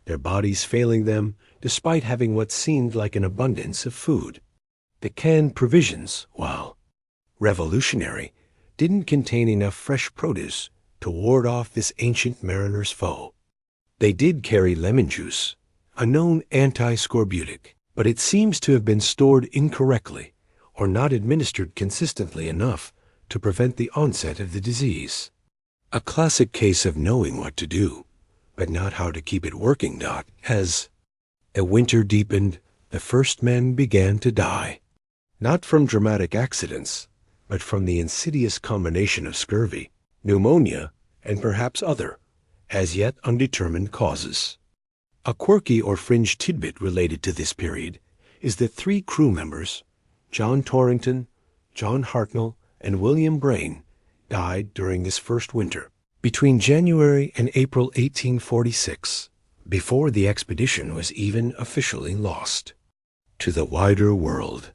Speaker 1: their bodies failing them despite having what seemed like an abundance of food. The canned provisions, while revolutionary, didn't contain enough fresh produce to ward off this ancient mariner's foe. They did carry lemon juice, a known anti-scorbutic, but it seems to have been stored incorrectly or not administered consistently enough to prevent the onset of the disease. A classic case of knowing what to do, but not how to keep it working. As a winter deepened, the first men began to die, not from dramatic accidents, but from the insidious combination of scurvy, pneumonia, and perhaps other, as yet undetermined causes. A quirky or fringe tidbit related to this period is that 3 crew members, John Torrington, John Hartnell, and William Brain, died during this first winter, between January and April 1846, before the expedition was even officially lost to the wider world.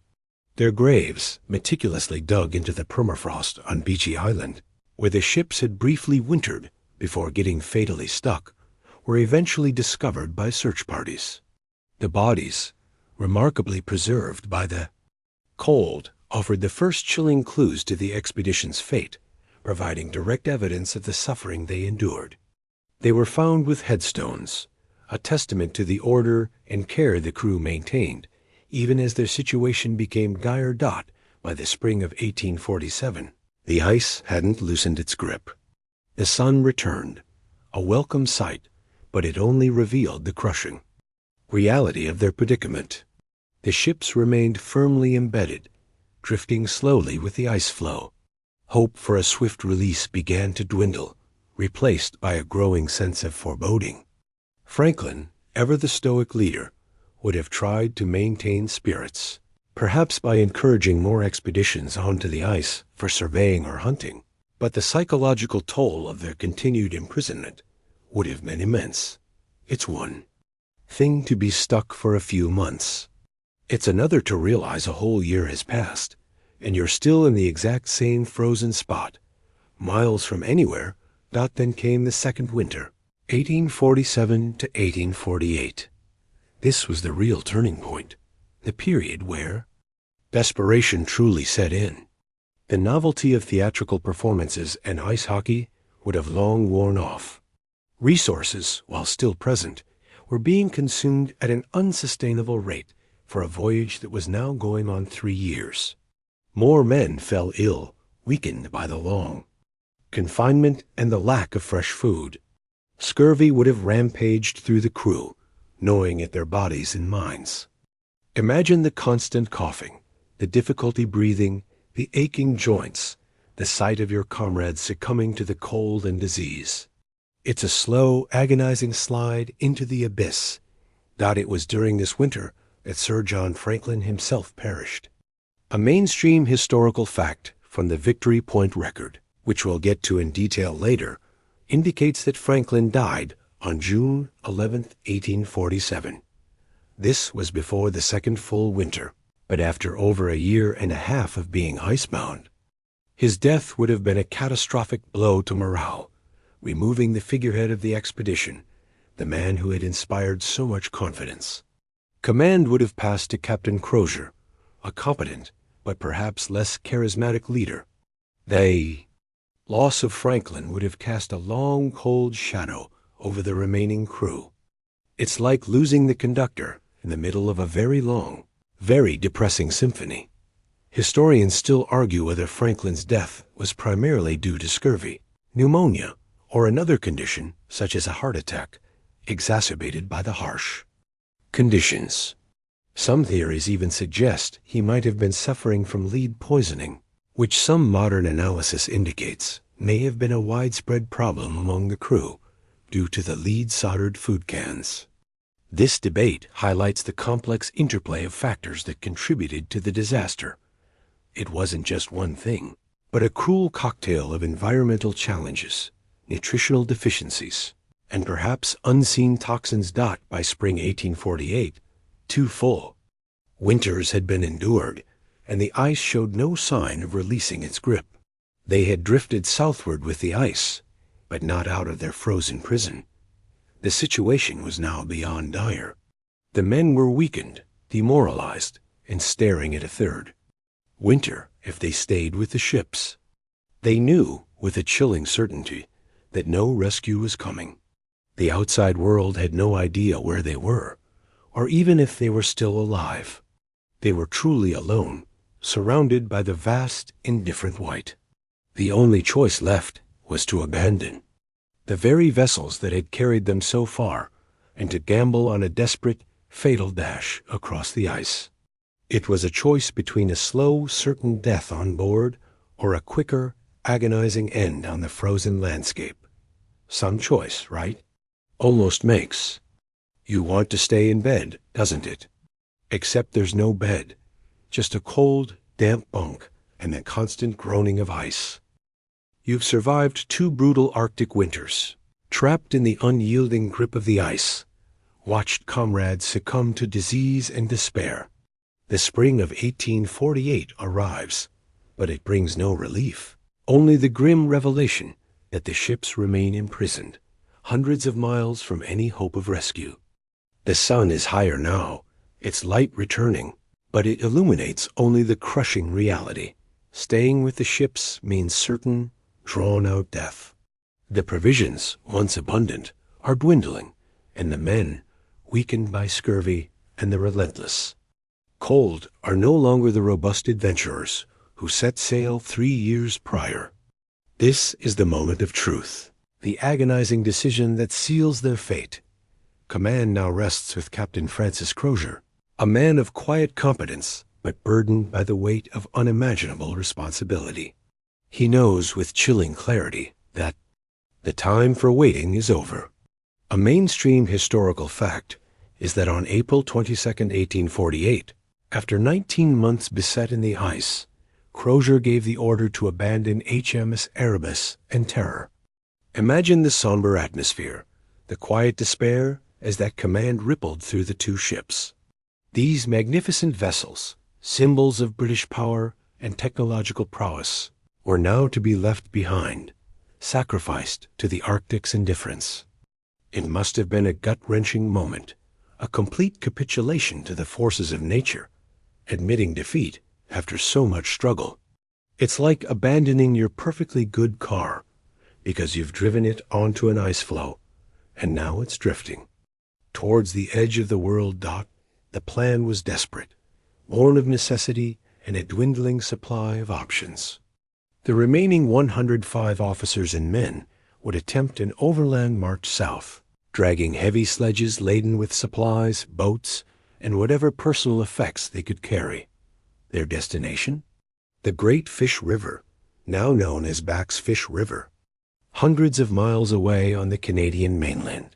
Speaker 1: Their graves, meticulously dug into the permafrost on Beechy Island, where the ships had briefly wintered before getting fatally stuck, were eventually discovered by search parties. The bodies, remarkably preserved by the cold, offered the first chilling clues to the expedition's fate, providing direct evidence of the suffering they endured. They were found with headstones, a testament to the order and care the crew maintained, even as their situation became dire by the spring of 1847. The ice hadn't loosened its grip. The sun returned, a welcome sight, but it only revealed the crushing reality of their predicament. The ships remained firmly embedded, drifting slowly with the ice flow. Hope for a swift release began to dwindle, replaced by a growing sense of foreboding. Franklin, ever the stoic leader, would have tried to maintain spirits, perhaps by encouraging more expeditions onto the ice for surveying or hunting, but the psychological toll of their continued imprisonment would have been immense. It's one thing to be stuck for a few months. It's another to realize a whole year has passed, and you're still in the exact same frozen spot, miles from anywhere. Then came the second winter, 1847 to 1848. This was the real turning point, the period where desperation truly set in. The novelty of theatrical performances and ice hockey would have long worn off. Resources, while still present, were being consumed at an unsustainable rate for a voyage that was now going on 3 years. More men fell ill, weakened by the long confinement and the lack of fresh food. Scurvy would have rampaged through the crew, gnawing at their bodies and minds. Imagine the constant coughing, the difficulty breathing, the aching joints, the sight of your comrades succumbing to the cold and disease. It's a slow, agonizing slide into the abyss. It was during this winter that Sir John Franklin himself perished. A mainstream historical fact from the Victory Point record, which we'll get to in detail later, indicates that Franklin died on June 11, 1847. This was before the second full winter, but after over a year and a half of being icebound. His death would have been a catastrophic blow to morale, removing the figurehead of the expedition, the man who had inspired so much confidence. Command would have passed to Captain Crozier, a competent but perhaps less charismatic leader. The loss of Franklin would have cast a long, cold shadow over the remaining crew. It's like losing the conductor in the middle of a very long, very depressing symphony. Historians still argue whether Franklin's death was primarily due to scurvy, pneumonia, or another condition such as a heart attack, exacerbated by the harsh conditions. Some theories even suggest he might have been suffering from lead poisoning, which some modern analysis indicates may have been a widespread problem among the crew due to the lead-soldered food cans. This debate highlights the complex interplay of factors that contributed to the disaster. It wasn't just one thing, but a cruel cocktail of environmental challenges, nutritional deficiencies, and perhaps unseen toxins. By spring 1848, too full. Winters had been endured, and the ice showed no sign of releasing its grip. They had drifted southward with the ice, but not out of their frozen prison. The situation was now beyond dire. The men were weakened, demoralized, and staring at a third winter if they stayed with the ships. They knew, with a chilling certainty, that no rescue was coming. The outside world had no idea where they were, or even if they were still alive. They were truly alone, surrounded by the vast, indifferent white. The only choice left was to abandon the very vessels that had carried them so far, and to gamble on a desperate, fatal dash across the ice. It was a choice between a slow, certain death on board or a quicker, agonizing end on the frozen landscape. Some choice, right? Almost makes you want to stay in bed, doesn't it? Except there's no bed, just a cold, damp bunk and the constant groaning of ice. You've survived 2 brutal Arctic winters, trapped in the unyielding grip of the ice, watched comrades succumb to disease and despair. The spring of 1848 arrives, but it brings no relief, only the grim revelation that the ships remain imprisoned, hundreds of miles from any hope of rescue. The sun is higher now, its light returning, but it illuminates only the crushing reality. Staying with the ships means certain, drawn-out death. The provisions, once abundant, are dwindling, and the men, weakened by scurvy and the relentless cold, are no longer the robust adventurers who set sail 3 years prior. This is the moment of truth, the agonizing decision that seals their fate. Command now rests with Captain Francis Crozier, a man of quiet competence, but burdened by the weight of unimaginable responsibility. He knows with chilling clarity that the time for waiting is over. A mainstream historical fact is that on April 22, 1848, after 19 months beset in the ice, Crozier gave the order to abandon HMS Erebus and Terror. Imagine the somber atmosphere, the quiet despair as that command rippled through the 2 ships. These magnificent vessels, symbols of British power and technological prowess, were now to be left behind, sacrificed to the Arctic's indifference. It must have been a gut-wrenching moment, a complete capitulation to the forces of nature, admitting defeat after so much struggle. It's like abandoning your perfectly good car because you've driven it onto an ice floe, and now it's drifting towards the edge of the world. The plan was desperate, born of necessity and a dwindling supply of options. The remaining 105 officers and men would attempt an overland march south, dragging heavy sledges laden with supplies, boats, and whatever personal effects they could carry. Their destination? The Great Fish River, now known as Back's Fish River, hundreds of miles away on the Canadian mainland.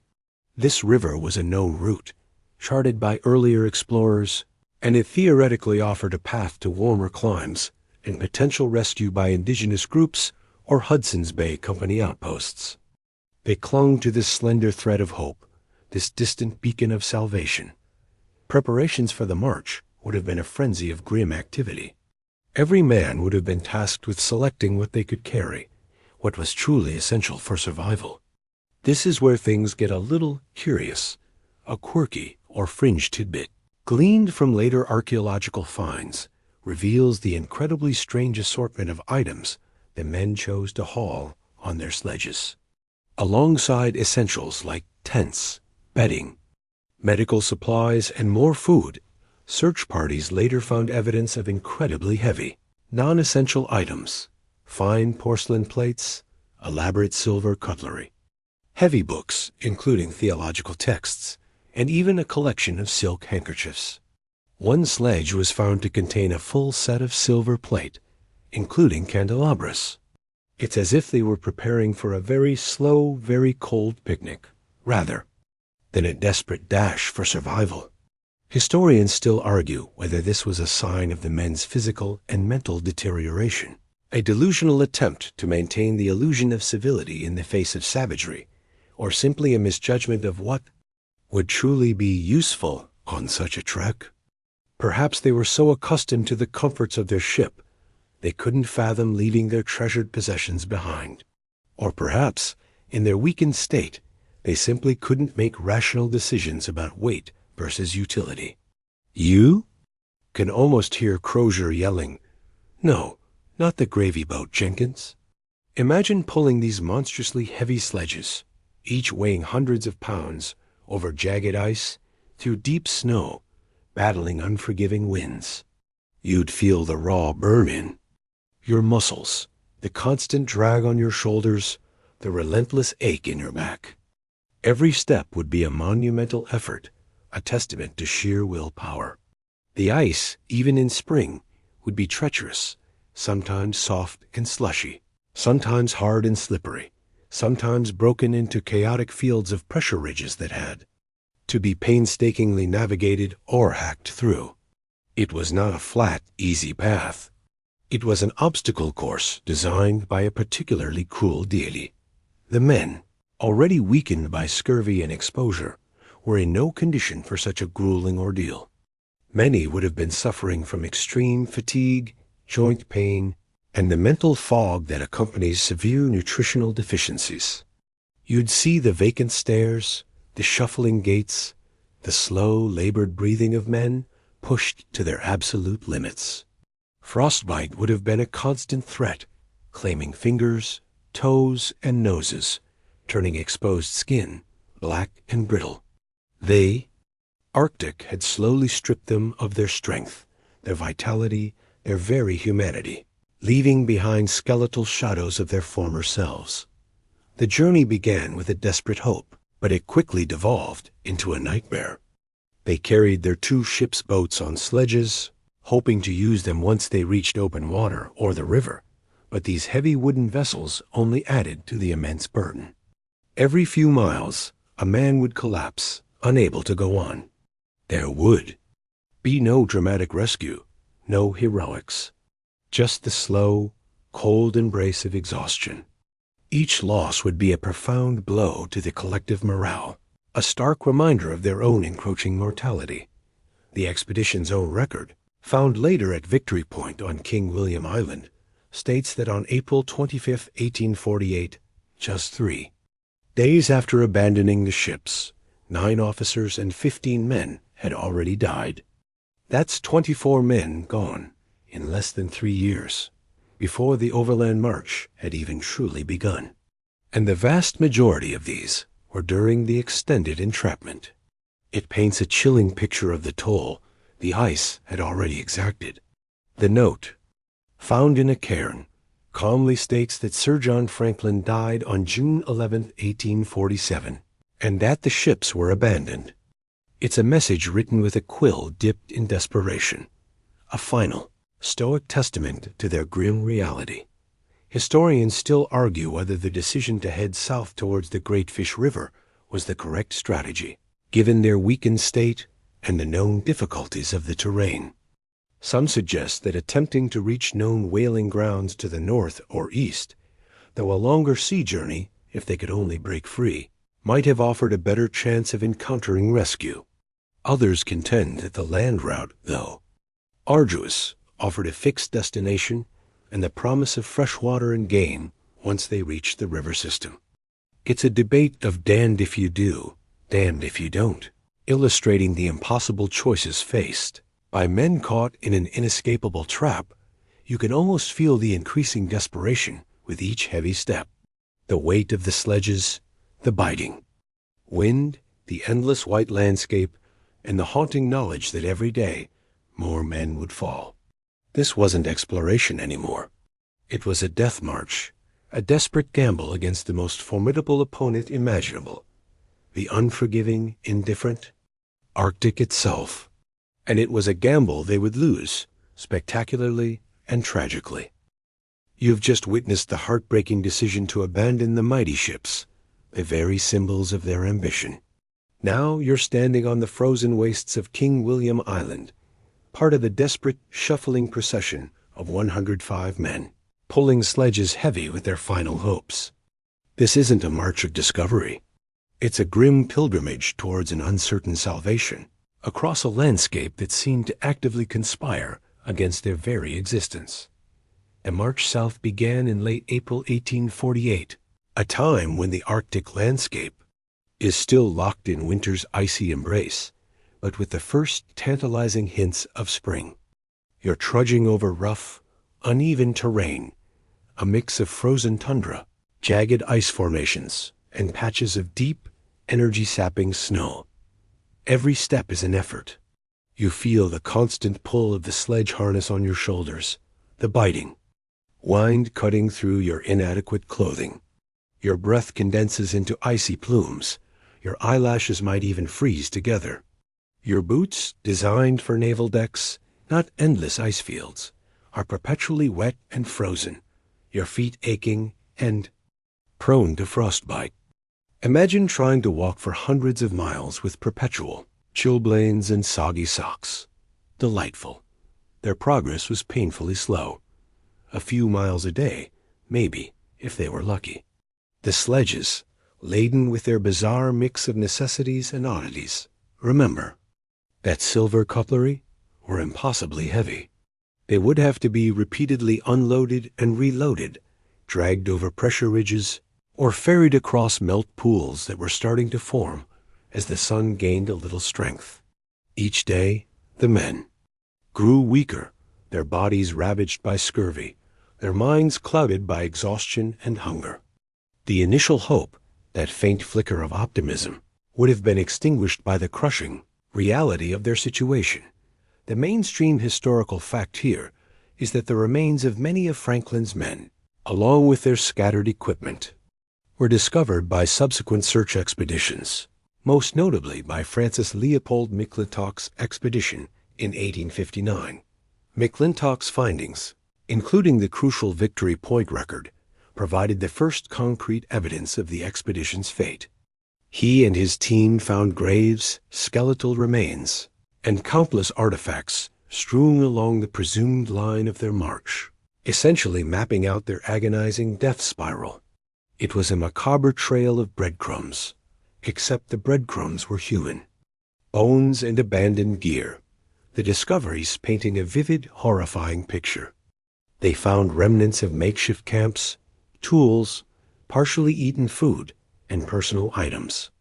Speaker 1: This river was a known route, charted by earlier explorers, and it theoretically offered a path to warmer climes and potential rescue by indigenous groups or Hudson's Bay Company outposts. They clung to this slender thread of hope, this distant beacon of salvation. Preparations for the march would have been a frenzy of grim activity. Every man would have been tasked with selecting what they could carry, what was truly essential for survival. This is where things get a little curious. A quirky or fringe tidbit, gleaned from later archaeological finds, reveals the incredibly strange assortment of items the men chose to haul on their sledges. Alongside essentials like tents, bedding, medical supplies, and more food, search parties later found evidence of incredibly heavy, non-essential items, fine porcelain plates, elaborate silver cutlery, heavy books, including theological texts, and even a collection of silk handkerchiefs. One sledge was found to contain a full set of silver plate, including candelabras. It's as if they were preparing for a very slow, very cold picnic. Rather, than a desperate dash for survival. Historians still argue whether this was a sign of the men's physical and mental deterioration, a delusional attempt to maintain the illusion of civility in the face of savagery, or simply a misjudgment of what would truly be useful on such a trek. Perhaps they were so accustomed to the comforts of their ship, they couldn't fathom leaving their treasured possessions behind. Or perhaps, in their weakened state, they simply couldn't make rational decisions about weight versus utility. You can almost hear Crozier yelling, "No, not the gravy boat, Jenkins." Imagine pulling these monstrously heavy sledges, each weighing hundreds of pounds, over jagged ice, through deep snow, battling unforgiving winds. You'd feel the raw burn-in. Your muscles, the constant drag on your shoulders, the relentless ache in your back. Every step would be a monumental effort, a testament to sheer willpower. The ice, even in spring, would be treacherous, sometimes soft and slushy, sometimes hard and slippery, sometimes broken into chaotic fields of pressure ridges that had to be painstakingly navigated or hacked through. It was not a flat, easy path. It was an obstacle course designed by a particularly cruel deity. The men, already weakened by scurvy and exposure, were in no condition for such a grueling ordeal. Many would have been suffering from extreme fatigue, joint pain, and the mental fog that accompanies severe nutritional deficiencies. You'd see the vacant stares, the shuffling gaits, the slow, labored breathing of men pushed to their absolute limits. Frostbite would have been a constant threat, claiming fingers, toes, and noses, turning exposed skin black and brittle. Arctic had slowly stripped them of their strength, their vitality, their very humanity, leaving behind skeletal shadows of their former selves. The journey began with a desperate hope, but it quickly devolved into a nightmare. They carried their 2 ship's boats on sledges, hoping to use them once they reached open water or the river, but these heavy wooden vessels only added to the immense burden. Every few miles, a man would collapse, unable to go on. There would be no dramatic rescue, no heroics, just the slow, cold embrace of exhaustion. Each loss would be a profound blow to the collective morale, a stark reminder of their own encroaching mortality. The expedition's own record, found later at Victory Point on King William Island, states that on April 25, 1848, just 3 days after abandoning the ships, 9 officers and 15 men had already died. That's 24 men gone in less than 3 years, before the overland march had even truly begun. And the vast majority of these were during the extended entrapment. It paints a chilling picture of the toll the ice had already exacted. The note, found in a cairn, calmly states that Sir John Franklin died on June 11, 1847, and that the ships were abandoned. It's a message written with a quill dipped in desperation, a final, stoic testament to their grim reality. Historians still argue whether the decision to head south towards the Great Fish River was the correct strategy, given their weakened state and the known difficulties of the terrain. Some suggest that attempting to reach known whaling grounds to the north or east, though a longer sea journey, if they could only break free, might have offered a better chance of encountering rescue. Others contend that the land route, though arduous, offered a fixed destination and the promise of fresh water and game once they reached the river system. It's a debate of damned if you do, damned if you don't, illustrating the impossible choices faced. By men caught in an inescapable trap, you can almost feel the increasing desperation with each heavy step. The weight of the sledges, the biting wind, the endless white landscape, and the haunting knowledge that every day more men would fall. This wasn't exploration anymore. It was a death march, a desperate gamble against the most formidable opponent imaginable, the unforgiving, indifferent Arctic itself. And it was a gamble they would lose, spectacularly and tragically. You've just witnessed the heartbreaking decision to abandon the mighty ships, the very symbols of their ambition. Now you're standing on the frozen wastes of King William Island, part of the desperate, shuffling procession of 105 men, pulling sledges heavy with their final hopes. This isn't a march of discovery. It's a grim pilgrimage towards an uncertain salvation, across a landscape that seemed to actively conspire against their very existence. The march south began in late April 1848, a time when the Arctic landscape is still locked in winter's icy embrace, but with the first tantalizing hints of spring. You're trudging over rough, uneven terrain, a mix of frozen tundra, jagged ice formations, and patches of deep, energy-sapping snow. Every step is an effort. You feel the constant pull of the sledge harness on your shoulders, the biting wind cutting through your inadequate clothing. Your breath condenses into icy plumes. Your eyelashes might even freeze together. Your boots, designed for naval decks, not endless ice fields, are perpetually wet and frozen, your feet aching and prone to frostbite. Imagine trying to walk for hundreds of miles with perpetual chilblains and soggy socks. Delightful. Their progress was painfully slow. A few miles a day, maybe, if they were lucky. The sledges, laden with their bizarre mix of necessities and oddities, remember, that silver cutlery, were impossibly heavy. They would have to be repeatedly unloaded and reloaded, dragged over pressure ridges, or ferried across melt pools that were starting to form as the sun gained a little strength. Each day, the men grew weaker, their bodies ravaged by scurvy, their minds clouded by exhaustion and hunger. The initial hope, that faint flicker of optimism, would have been extinguished by the crushing reality of their situation. The mainstream historical fact here is that the remains of many of Franklin's men, along with their scattered equipment, were discovered by subsequent search expeditions, most notably by Francis Leopold McClintock's expedition in 1859. McClintock's findings, including the crucial Victory Point record, provided the first concrete evidence of the expedition's fate. He and his team found graves, skeletal remains, and countless artifacts strewn along the presumed line of their march, essentially mapping out their agonizing death spiral. It was a macabre trail of breadcrumbs, except the breadcrumbs were human. Bones and abandoned gear, the discoveries painting a vivid, horrifying picture. They found remnants of makeshift camps, tools, partially eaten food, and personal items.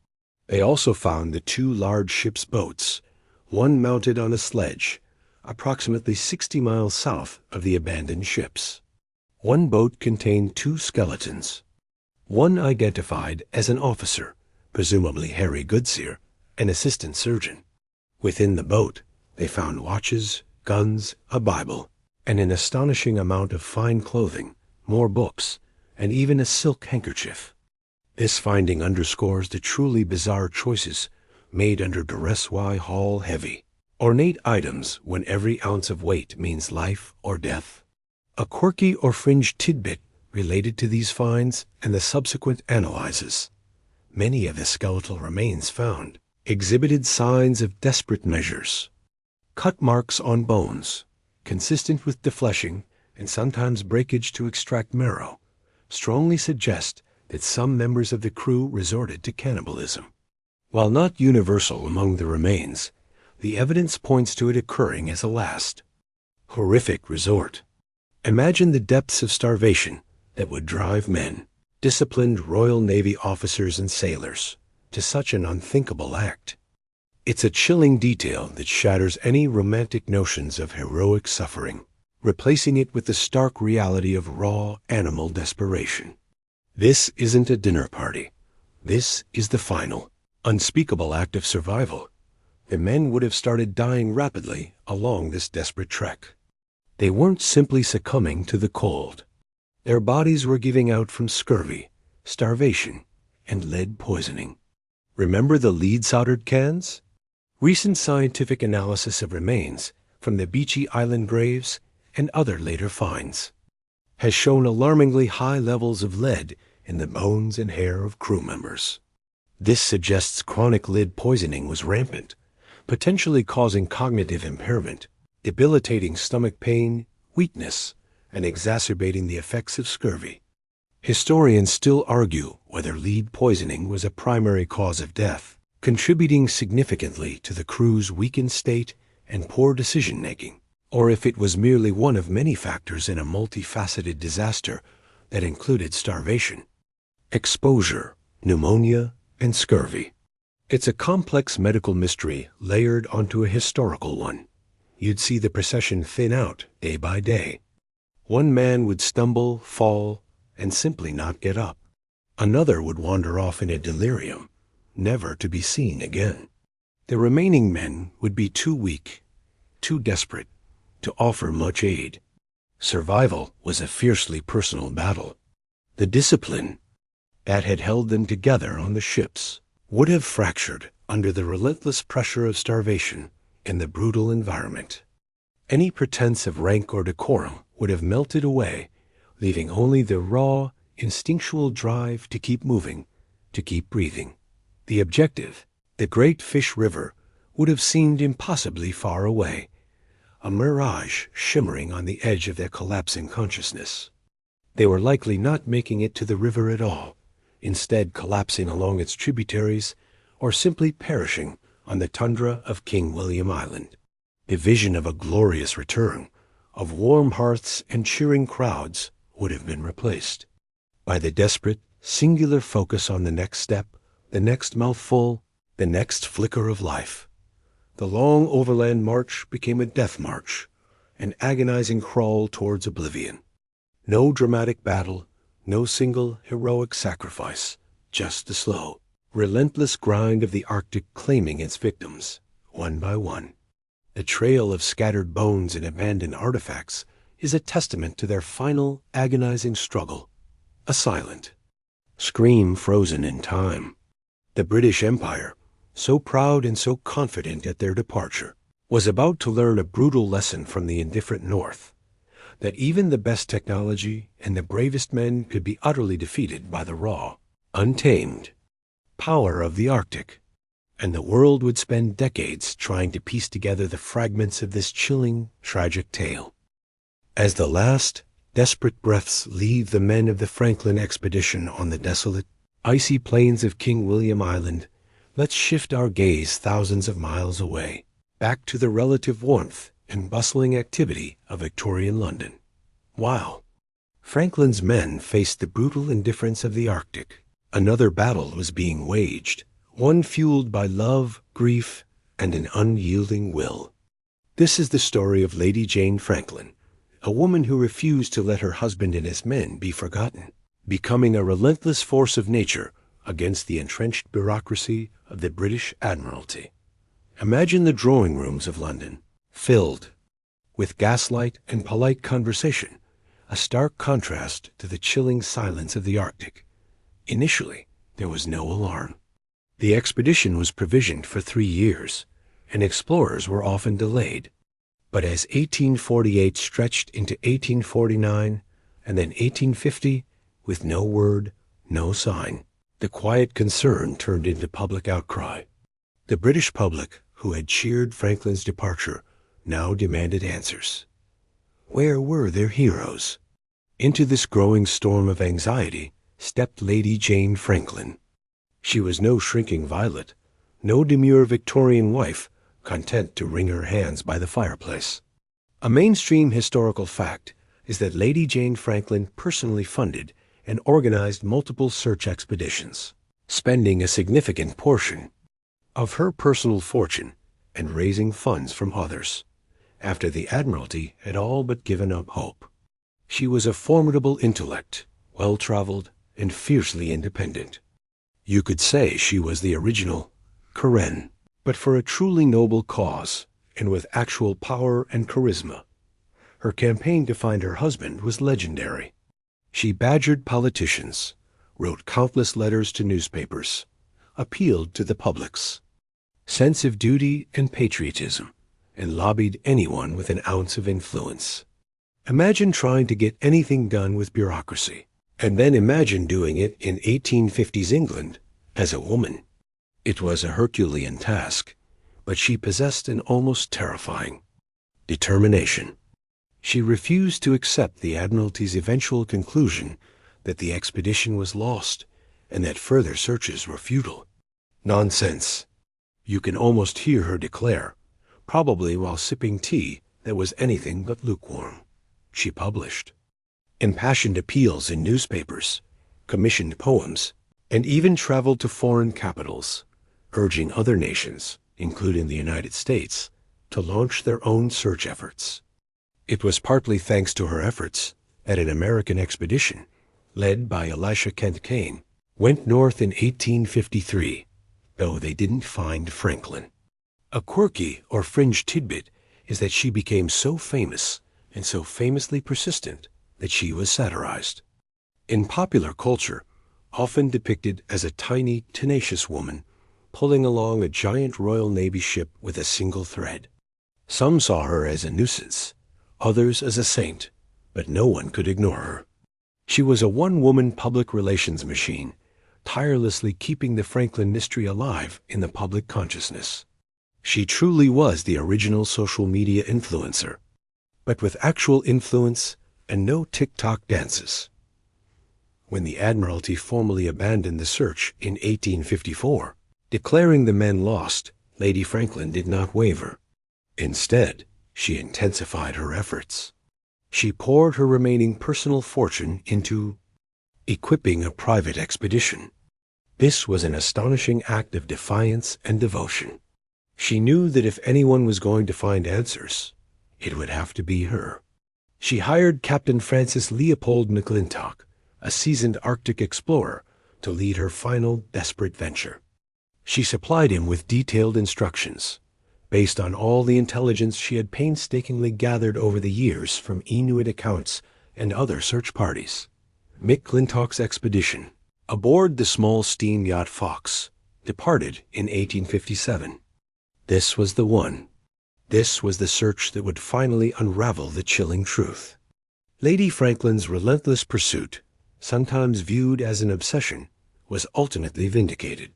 Speaker 1: They also found the two large ship's boats, one mounted on a sledge, approximately 60 miles south of the abandoned ships. One boat contained 2 skeletons. One identified as an officer, presumably Harry Goodseer, an assistant surgeon. Within the boat, they found watches, guns, a Bible, and an astonishing amount of fine clothing, more books, and even a silk handkerchief. This finding underscores the truly bizarre choices made under duress. Why haul heavy, ornate items when every ounce of weight means life or death? A quirky or fringe tidbit related to these finds and the subsequent analyses. Many of the skeletal remains found exhibited signs of desperate measures. Cut marks on bones, consistent with defleshing and sometimes breakage to extract marrow, strongly suggest that some members of the crew resorted to cannibalism. While not universal among the remains, the evidence points to it occurring as a last, horrific resort. Imagine the depths of starvation that would drive men, disciplined Royal Navy officers and sailors, to such an unthinkable act. It's a chilling detail that shatters any romantic notions of heroic suffering, replacing it with the stark reality of raw animal desperation. This isn't a dinner party. This is the final, unspeakable act of survival. The men would have started dying rapidly along this desperate trek. They weren't simply succumbing to the cold. Their bodies were giving out from scurvy, starvation, and lead poisoning. Remember the lead-soldered cans? Recent scientific analysis of remains from the Beechy Island graves and other later finds has shown alarmingly high levels of lead in the bones and hair of crew members. This suggests chronic lead poisoning was rampant, potentially causing cognitive impairment, debilitating stomach pain, weakness, and exacerbating the effects of scurvy. Historians still argue whether lead poisoning was a primary cause of death, contributing significantly to the crew's weakened state and poor decision-making, or if it was merely one of many factors in a multifaceted disaster that included starvation, exposure, pneumonia, and scurvy. It's a complex medical mystery layered onto a historical one. You'd see the procession thin out day by day. One man would stumble, fall, and simply not get up. Another would wander off in a delirium, never to be seen again. The remaining men would be too weak, too desperate, to offer much aid. Survival was a fiercely personal battle. The discipline that had held them together on the ships would have fractured under the relentless pressure of starvation in the brutal environment. Any pretense of rank or decorum would have melted away, leaving only the raw, instinctual drive to keep moving, to keep breathing. The objective, the great fish river, would have seemed impossibly far away, a mirage shimmering on the edge of their collapsing consciousness. They were likely not making it to the river at all, instead collapsing along its tributaries or simply perishing on the tundra of King William Island. The vision of a glorious return, of warm hearths and cheering crowds, would have been replaced by the desperate, singular focus on the next step, the next mouthful, the next flicker of life. The long overland march became a death march, an agonizing crawl towards oblivion. No dramatic battle, no single heroic sacrifice, just the slow, relentless grind of the Arctic claiming its victims, one by one. The trail of scattered bones and abandoned artifacts is a testament to their final, agonizing struggle, a silent scream frozen in time. The British Empire, so proud and so confident at their departure, was about to learn a brutal lesson from the indifferent North, that even the best technology and the bravest men could be utterly defeated by the raw, untamed power of the Arctic, and the world would spend decades trying to piece together the fragments of this chilling, tragic tale. As the last, desperate breaths leave the men of the Franklin expedition on the desolate, icy plains of King William Island, let's shift our gaze thousands of miles away, back to the relative warmth and bustling activity of Victorian London. While Franklin's men faced the brutal indifference of the Arctic, another battle was being waged, one fueled by love, grief, and an unyielding will. This is the story of Lady Jane Franklin, a woman who refused to let her husband and his men be forgotten, becoming a relentless force of nature against the entrenched bureaucracy of the British Admiralty. Imagine the drawing rooms of London, filled with gaslight and polite conversation, a stark contrast to the chilling silence of the Arctic. Initially, there was no alarm. The expedition was provisioned for 3 years, and explorers were often delayed. But as 1848 stretched into 1849 and then 1850, with no word, no sign, the quiet concern turned into public outcry. The British public, who had cheered Franklin's departure, now demanded answers. Where were their heroes? Into this growing storm of anxiety stepped Lady Jane Franklin. She was no shrinking violet, no demure Victorian wife, content to wring her hands by the fireplace. A mainstream historical fact is that Lady Jane Franklin personally funded and organized multiple search expeditions, spending a significant portion of her personal fortune and raising funds from others, after the Admiralty had all but given up hope. She was a formidable intellect, well-traveled, and fiercely independent. You could say she was the original Karen, but for a truly noble cause, and with actual power and charisma. Her campaign to find her husband was legendary. She badgered politicians, wrote countless letters to newspapers, appealed to the public's sense of duty and patriotism, and lobbied anyone with an ounce of influence. Imagine trying to get anything done with bureaucracy, and then imagine doing it in 1850s England as a woman. It was a Herculean task, but she possessed an almost terrifying determination. She refused to accept the Admiralty's eventual conclusion that the expedition was lost and that further searches were futile. Nonsense. You can almost hear her declare, probably while sipping tea that was anything but lukewarm. She published impassioned appeals in newspapers, commissioned poems, and even traveled to foreign capitals, urging other nations, including the United States, to launch their own search efforts. It was partly thanks to her efforts that an American expedition, led by Elisha Kent Kane, went north in 1853, though they didn't find Franklin. A quirky or fringe tidbit is that she became so famous and so famously persistent that she was satirized. In popular culture, often depicted as a tiny, tenacious woman pulling along a giant Royal Navy ship with a single thread. Some saw her as a nuisance, others as a saint, but no one could ignore her. She was a one-woman public relations machine, tirelessly keeping the Franklin mystery alive in the public consciousness. She truly was the original social media influencer, but with actual influence and no TikTok dances. When the Admiralty formally abandoned the search in 1854, declaring the men lost, Lady Franklin did not waver. Instead, she intensified her efforts. She poured her remaining personal fortune into equipping a private expedition. This was an astonishing act of defiance and devotion. She knew that if anyone was going to find answers, it would have to be her. She hired Captain Francis Leopold McClintock, a seasoned Arctic explorer, to lead her final desperate venture. She supplied him with detailed instructions, based on all the intelligence she had painstakingly gathered over the years from Inuit accounts and other search parties. McClintock's expedition, aboard the small steam yacht Fox, departed in 1857. This was the one. This was the search that would finally unravel the chilling truth. Lady Franklin's relentless pursuit, sometimes viewed as an obsession, was ultimately vindicated.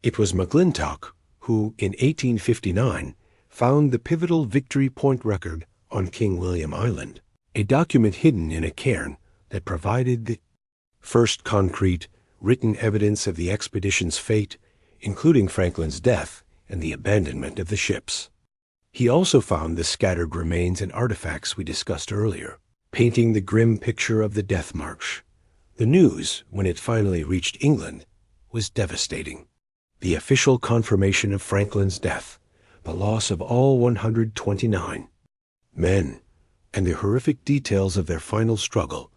Speaker 1: It was McClintock who, in 1859, found the pivotal Victory Point record on King William Island, a document hidden in a cairn that provided the first concrete, written evidence of the expedition's fate, including Franklin's death and the abandonment of the ships. He also found the scattered remains and artifacts we discussed earlier, painting the grim picture of the Death March. The news, when it finally reached England, was devastating. The official confirmation of Franklin's death, the loss of all 129 men, and the horrific details of their final struggle,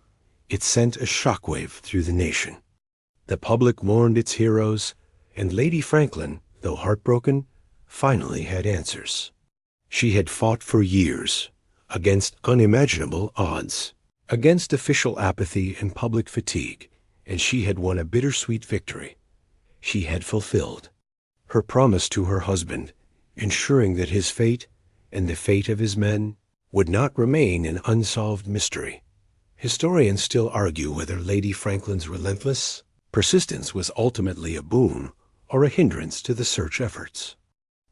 Speaker 1: it sent a shockwave through the nation. The public mourned its heroes, and Lady Franklin, though heartbroken, finally had answers. She had fought for years, against unimaginable odds, against official apathy and public fatigue, and she had won a bittersweet victory. She had fulfilled her promise to her husband, ensuring that his fate and the fate of his men would not remain an unsolved mystery. Historians still argue whether Lady Franklin's relentless persistence was ultimately a boon or a hindrance to the search efforts.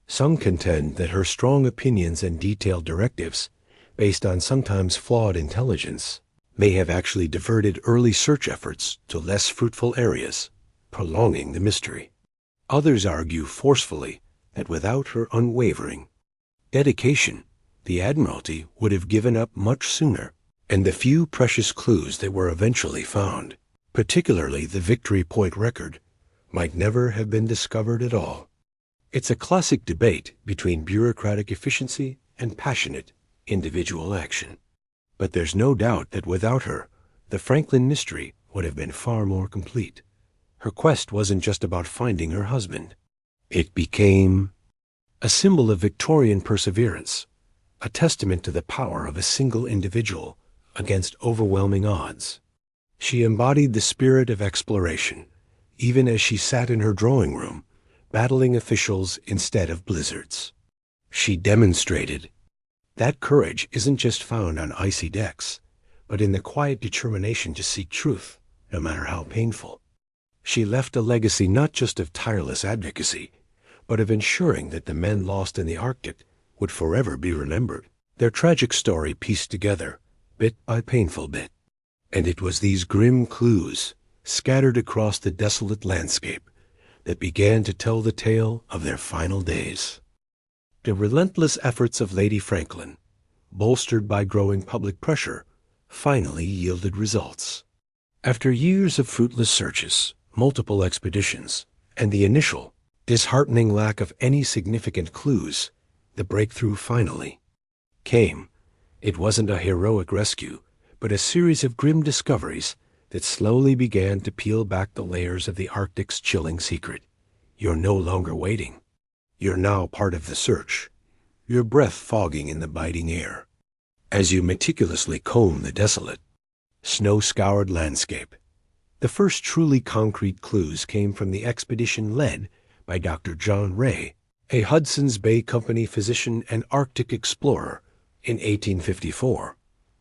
Speaker 1: Some contend that her strong opinions and detailed directives, based on sometimes flawed intelligence, may have actually diverted early search efforts to less fruitful areas, prolonging the mystery. Others argue forcefully that without her unwavering dedication, the Admiralty would have given up much sooner, and the few precious clues that were eventually found, particularly the Victory Point record, might never have been discovered at all. It's a classic debate between bureaucratic efficiency and passionate individual action. But there's no doubt that without her, the Franklin mystery would have been far more complete. Her quest wasn't just about finding her husband. It became a symbol of Victorian perseverance, a testament to the power of a single individual against overwhelming odds. She embodied the spirit of exploration, even as she sat in her drawing room, battling officials instead of blizzards. She demonstrated that courage isn't just found on icy decks, but in the quiet determination to seek truth, no matter how painful. She left a legacy not just of tireless advocacy, but of ensuring that the men lost in the Arctic would forever be remembered. Their tragic story pieced together, bit by painful bit. And it was these grim clues, scattered across the desolate landscape, that began to tell the tale of their final days. The relentless efforts of Lady Franklin, bolstered by growing public pressure, finally yielded results. After years of fruitless searches, multiple expeditions, and the initial, disheartening lack of any significant clues, the breakthrough finally came. It wasn't a heroic rescue, but a series of grim discoveries that slowly began to peel back the layers of the Arctic's chilling secret. You're no longer waiting. You're now part of the search, your breath fogging in the biting air. As you meticulously comb the desolate, snow-scoured landscape, the first truly concrete clues came from the expedition led by Dr. John Rae, a Hudson's Bay Company physician and Arctic explorer, in 1854.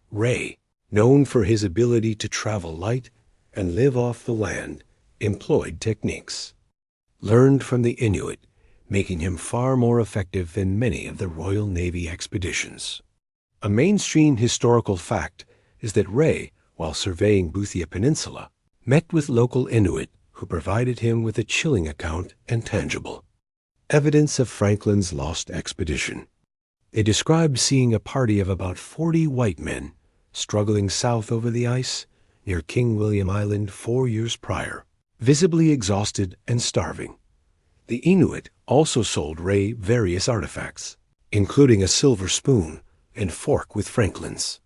Speaker 1: Rae, known for his ability to travel light and live off the land, employed techniques learned from the Inuit, making him far more effective than many of the Royal Navy expeditions. A mainstream historical fact is that Rae, while surveying Boothia Peninsula, met with local Inuit who provided him with a chilling account and tangible evidence of Franklin's lost expedition. They described seeing a party of about 40 white men struggling south over the ice near King William Island 4 years prior, visibly exhausted and starving. The Inuit also sold Rae various artifacts, including a silver spoon and fork with Franklin's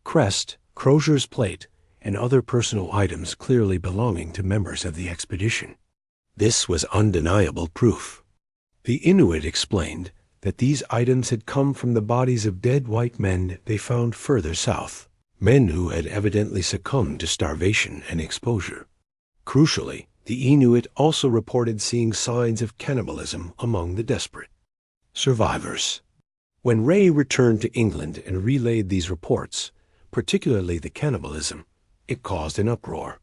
Speaker 1: crest, Crozier's plate, and other personal items clearly belonging to members of the expedition. This was undeniable proof. The Inuit explained that these items had come from the bodies of dead white men they found further south, men who had evidently succumbed to starvation and exposure. Crucially, the Inuit also reported seeing signs of cannibalism among the desperate survivors. When Rae returned to England and relayed these reports, particularly the cannibalism, it caused an uproar.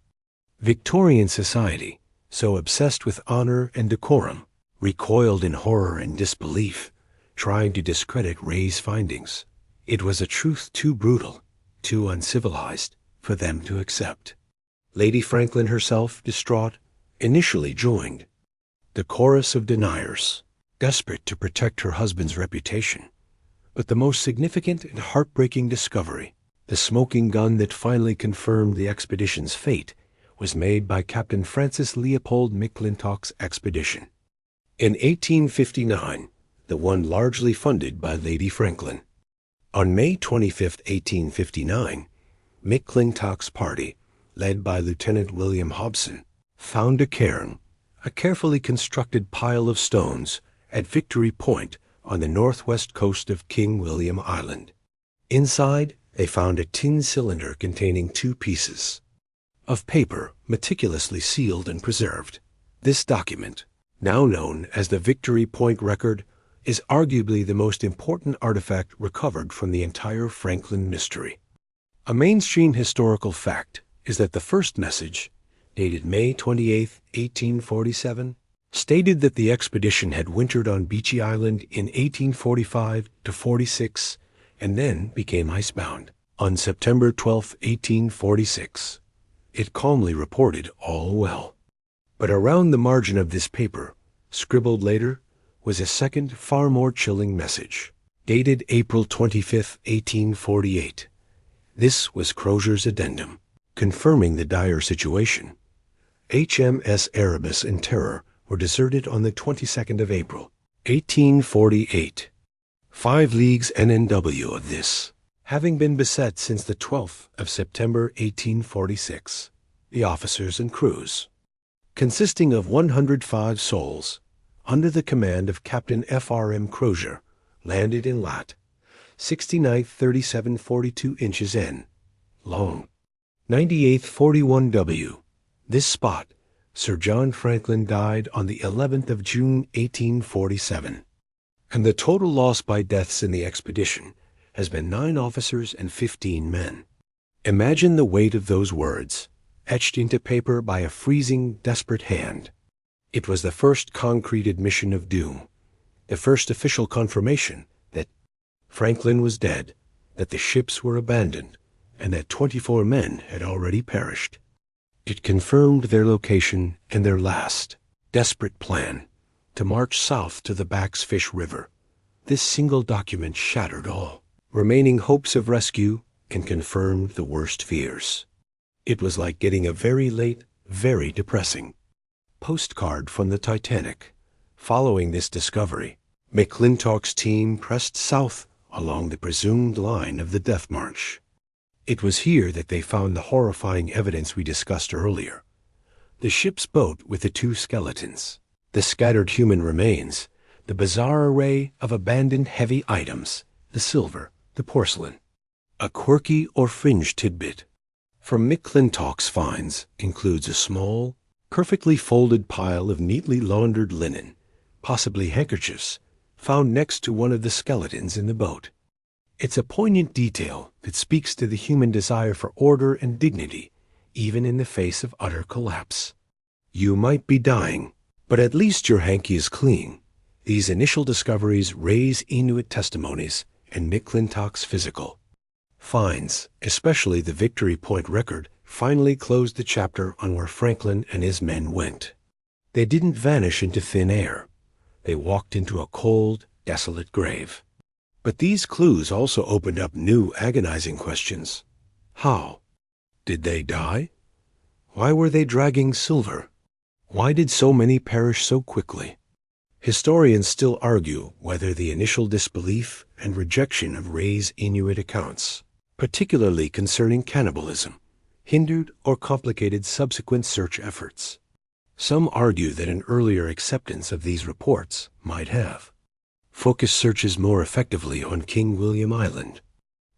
Speaker 1: Victorian society, so obsessed with honor and decorum, recoiled in horror and disbelief, trying to discredit Rae's findings. It was a truth too brutal, too uncivilized for them to accept. Lady Franklin herself, distraught, initially joined the chorus of deniers, desperate to protect her husband's reputation. But the most significant and heartbreaking discovery, the smoking gun that finally confirmed the expedition's fate, was made by Captain Francis Leopold McClintock's expedition. In 1859, the one largely funded by Lady Franklin. On May 25, 1859, McClintock's party, led by Lieutenant William Hobson, found a cairn, a carefully constructed pile of stones, at Victory Point on the northwest coast of King William Island. Inside, they found a tin cylinder containing 2 pieces of paper meticulously sealed and preserved. This document, now known as the Victory Point Record, is arguably the most important artifact recovered from the entire Franklin mystery. A mainstream historical fact is that the first message, dated May 28, 1847, stated that the expedition had wintered on Beechy Island in 1845 to 46 and then became icebound on September 12, 1846. It calmly reported all well. But around the margin of this paper, scribbled later, was a second, far more chilling message, dated April 25, 1848. This was Crozier's addendum, confirming the dire situation. HMS Erebus and Terror were deserted on the 22nd of April, 1848. 5 leagues NNW of this, having been beset since the 12th of September, 1846. The officers and crews, consisting of 105 souls, under the command of Captain F.R.M. Crozier, landed in lat. 69th 3742 inches N, long, 98th 41 W. This spot, Sir John Franklin died on the 11th of June, 1847. And the total loss by deaths in the expedition has been 9 officers and 15 men. Imagine the weight of those words, etched into paper by a freezing, desperate hand. It was the first concrete admission of doom, the first official confirmation that Franklin was dead, that the ships were abandoned, and that 24 men had already perished. It confirmed their location and their last, desperate plan to march south to the Backsfish River. This single document shattered all remaining hopes of rescue and confirmed the worst fears. It was like getting a very late, very depressing postcard from the Titanic. Following this discovery, McClintock's team pressed south along the presumed line of the Death March. It was here that they found the horrifying evidence we discussed earlier. The ship's boat with the 2 skeletons, the scattered human remains, the bizarre array of abandoned heavy items, the silver, the porcelain. A quirky or fringe tidbit from McClintock's finds includes a small, perfectly folded pile of neatly laundered linen, possibly handkerchiefs, found next to one of the skeletons in the boat. It's a poignant detail that speaks to the human desire for order and dignity, even in the face of utter collapse. You might be dying, but at least your hanky is clean. These initial discoveries raise Inuit testimonies and McClintock's physical finds, especially the Victory Point record, finally closed the chapter on where Franklin and his men went. They didn't vanish into thin air. They walked into a cold, desolate grave. But these clues also opened up new, agonizing questions. How? Did they die? Why were they dragging silver? Why did so many perish so quickly? Historians still argue whether the initial disbelief and rejection of Ray's Inuit accounts, particularly concerning cannibalism, hindered or complicated subsequent search efforts. Some argue that an earlier acceptance of these reports might have focused searches more effectively on King William Island.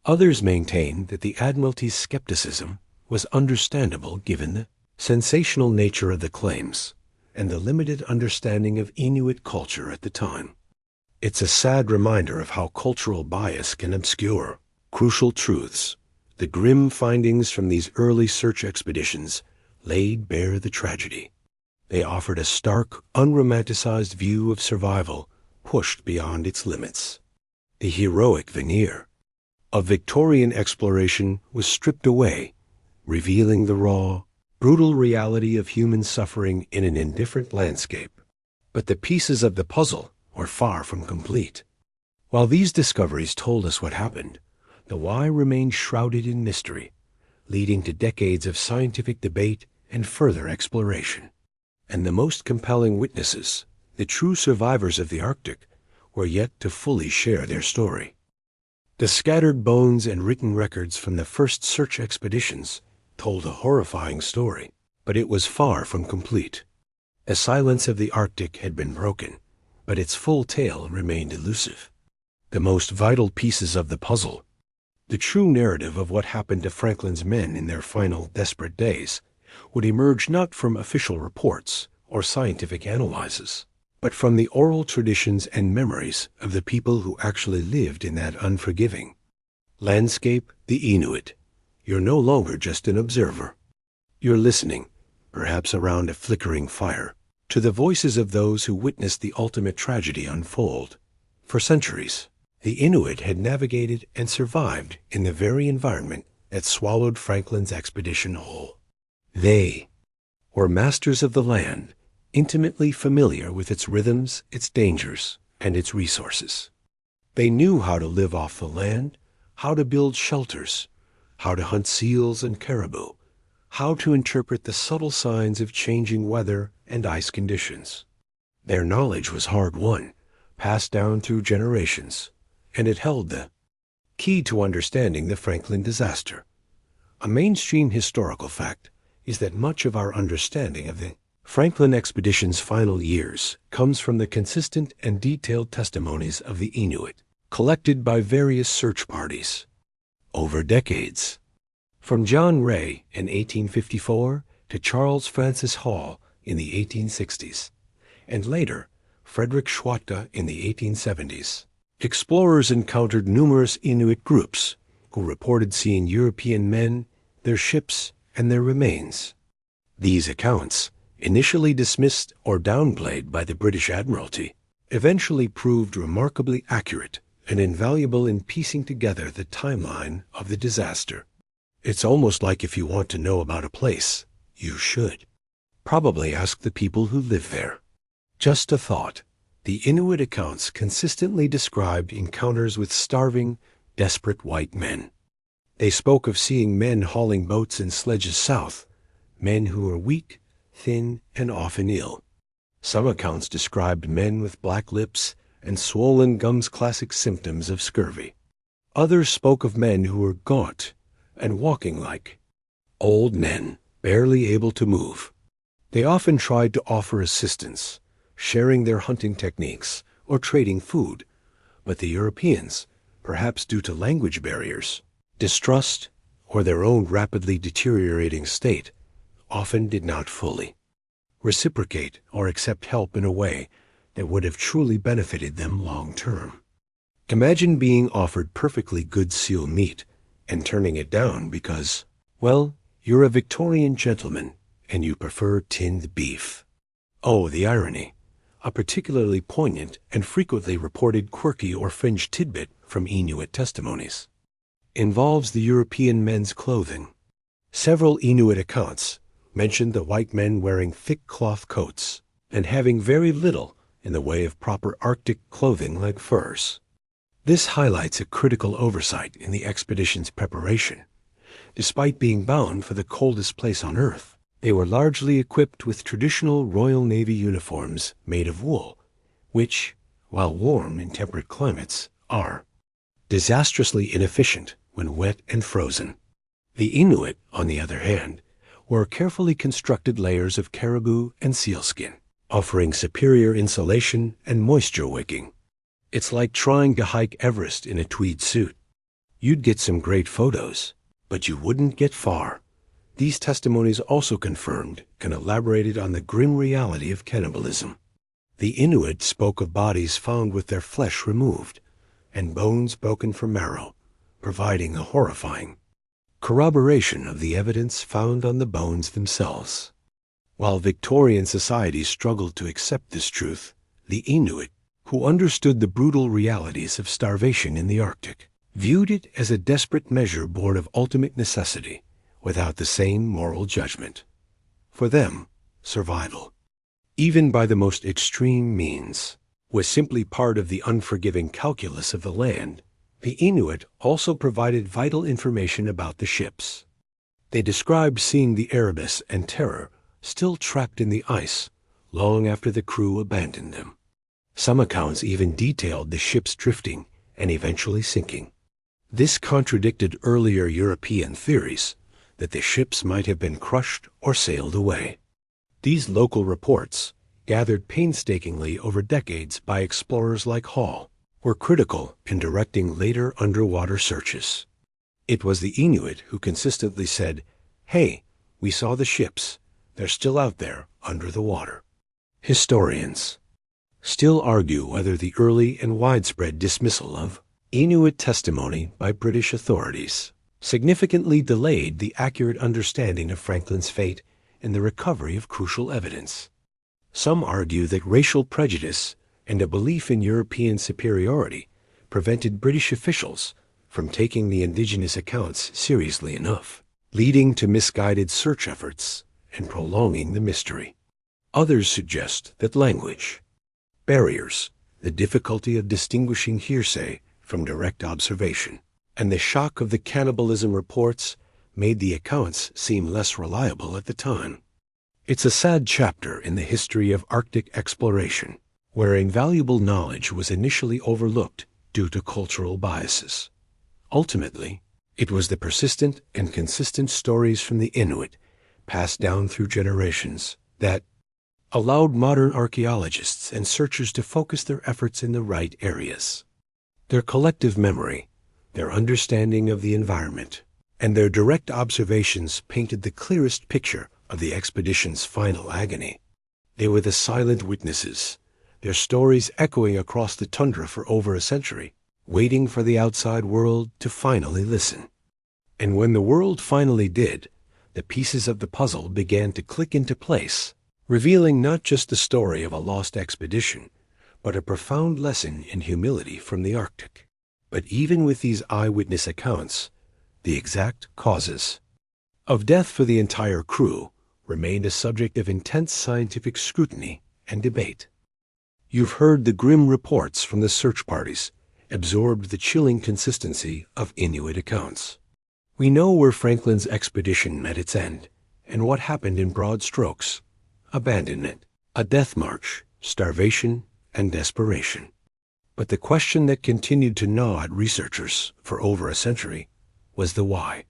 Speaker 1: Others maintain that the Admiralty's skepticism was understandable given the sensational nature of the claims and the limited understanding of Inuit culture at the time. It's a sad reminder of how cultural bias can obscure crucial truths. The grim findings from these early search expeditions laid bare the tragedy. They offered a stark, unromanticized view of survival pushed beyond its limits. The heroic veneer of Victorian exploration was stripped away, revealing the raw, brutal reality of human suffering in an indifferent landscape. But the pieces of the puzzle were far from complete. While these discoveries told us what happened, the why remained shrouded in mystery, leading to decades of scientific debate and further exploration. And the most compelling witnesses, the true survivors of the Arctic, were yet to fully share their story. The scattered bones and written records from the first search expeditions told a horrifying story, but it was far from complete. The silence of the Arctic had been broken, but its full tale remained elusive. The most vital pieces of the puzzle, the true narrative of what happened to Franklin's men in their final desperate days, would emerge not from official reports or scientific analyses, but from the oral traditions and memories of the people who actually lived in that unforgiving landscape, the Inuit. You're no longer just an observer. You're listening, perhaps around a flickering fire, to the voices of those who witnessed the ultimate tragedy unfold. For centuries, the Inuit had navigated and survived in the very environment that swallowed Franklin's expedition whole. They were masters of the land, intimately familiar with its rhythms, its dangers, and its resources. They knew how to live off the land, how to build shelters, how to hunt seals and caribou, how to interpret the subtle signs of changing weather and ice conditions. Their knowledge was hard-won, passed down through generations, and it held the key to understanding the Franklin disaster. A mainstream historical fact is that much of our understanding of the Franklin expedition's final years comes from the consistent and detailed testimonies of the Inuit, collected by various search parties over decades. From John Ray in 1854 to Charles Francis Hall in the 1860s, and later Frederick Schwatka in the 1870s, explorers encountered numerous Inuit groups who reported seeing European men, their ships, and their remains. These accounts, initially dismissed or downplayed by the British Admiralty, eventually proved remarkably accurate and invaluable in piecing together the timeline of the disaster. It's almost like if you want to know about a place, you should probably ask the people who live there. Just a thought. The Inuit accounts consistently described encounters with starving, desperate white men. They spoke of seeing men hauling boats and sledges south, men who were weak, thin, and often ill. Some accounts described men with black lips and swollen gums, classic symptoms of scurvy. Others spoke of men who were gaunt and walking like old men, barely able to move. They often tried to offer assistance, sharing their hunting techniques or trading food, but the Europeans, perhaps due to language barriers, distrust, or their own rapidly deteriorating state, often did not fully reciprocate or accept help in a way that would have truly benefited them long term. Imagine being offered perfectly good seal meat and turning it down because, well, you're a Victorian gentleman and you prefer tinned beef. Oh, the irony. A particularly poignant and frequently reported quirky or fringe tidbit from Inuit testimonies involves the European men's clothing. Several Inuit accounts mentioned the white men wearing thick cloth coats and having very little in the way of proper Arctic clothing like furs. This highlights a critical oversight in the expedition's preparation. Despite being bound for the coldest place on Earth, they were largely equipped with traditional Royal Navy uniforms made of wool, which, while warm in temperate climates, are disastrously inefficient when wet and frozen. The Inuit, on the other hand, wore carefully constructed layers of caribou and sealskin, offering superior insulation and moisture wicking. It's like trying to hike Everest in a tweed suit. You'd get some great photos, but you wouldn't get far. These testimonies also confirmed and elaborated on the grim reality of cannibalism. The Inuit spoke of bodies found with their flesh removed and bones broken for marrow, providing a horrifying corroboration of the evidence found on the bones themselves. While Victorian society struggled to accept this truth, the Inuit, who understood the brutal realities of starvation in the Arctic, viewed it as a desperate measure born of ultimate necessity, without the same moral judgment. For them, survival, even by the most extreme means, was simply part of the unforgiving calculus of the land. The Inuit also provided vital information about the ships. They described seeing the Erebus and Terror still trapped in the ice long after the crew abandoned them. Some accounts even detailed the ships drifting and eventually sinking. This contradicted earlier European theories that the ships might have been crushed or sailed away. These local reports, gathered painstakingly over decades by explorers like Hall, were critical in directing later underwater searches. It was the Inuit who consistently said, "Hey, we saw the ships. They're still out there under the water." Historians still argue whether the early and widespread dismissal of Inuit testimony by British authorities significantly delayed the accurate understanding of Franklin's fate and the recovery of crucial evidence. Some argue that racial prejudice and a belief in European superiority prevented British officials from taking the indigenous accounts seriously enough, leading to misguided search efforts and prolonging the mystery. Others suggest that language barriers, the difficulty of distinguishing hearsay from direct observation, and the shock of the cannibalism reports made the accounts seem less reliable at the time. It's a sad chapter in the history of Arctic exploration, where invaluable knowledge was initially overlooked due to cultural biases. Ultimately, it was the persistent and consistent stories from the Inuit, passed down through generations, that allowed modern archaeologists and searchers to focus their efforts in the right areas. Their collective memory, their understanding of the environment, and their direct observations painted the clearest picture of the expedition's final agony. They were the silent witnesses, their stories echoing across the tundra for over a century, waiting for the outside world to finally listen. And when the world finally did, the pieces of the puzzle began to click into place, revealing not just the story of a lost expedition, but a profound lesson in humility from the Arctic. But even with these eyewitness accounts, the exact causes of death for the entire crew remained a subject of intense scientific scrutiny and debate. You've heard the grim reports from the search parties, absorbed the chilling consistency of Inuit accounts. We know where Franklin's expedition met its end, and what happened in broad strokes: abandonment, a death march, starvation, and desperation. But the question that continued to gnaw at researchers for over a century was the why.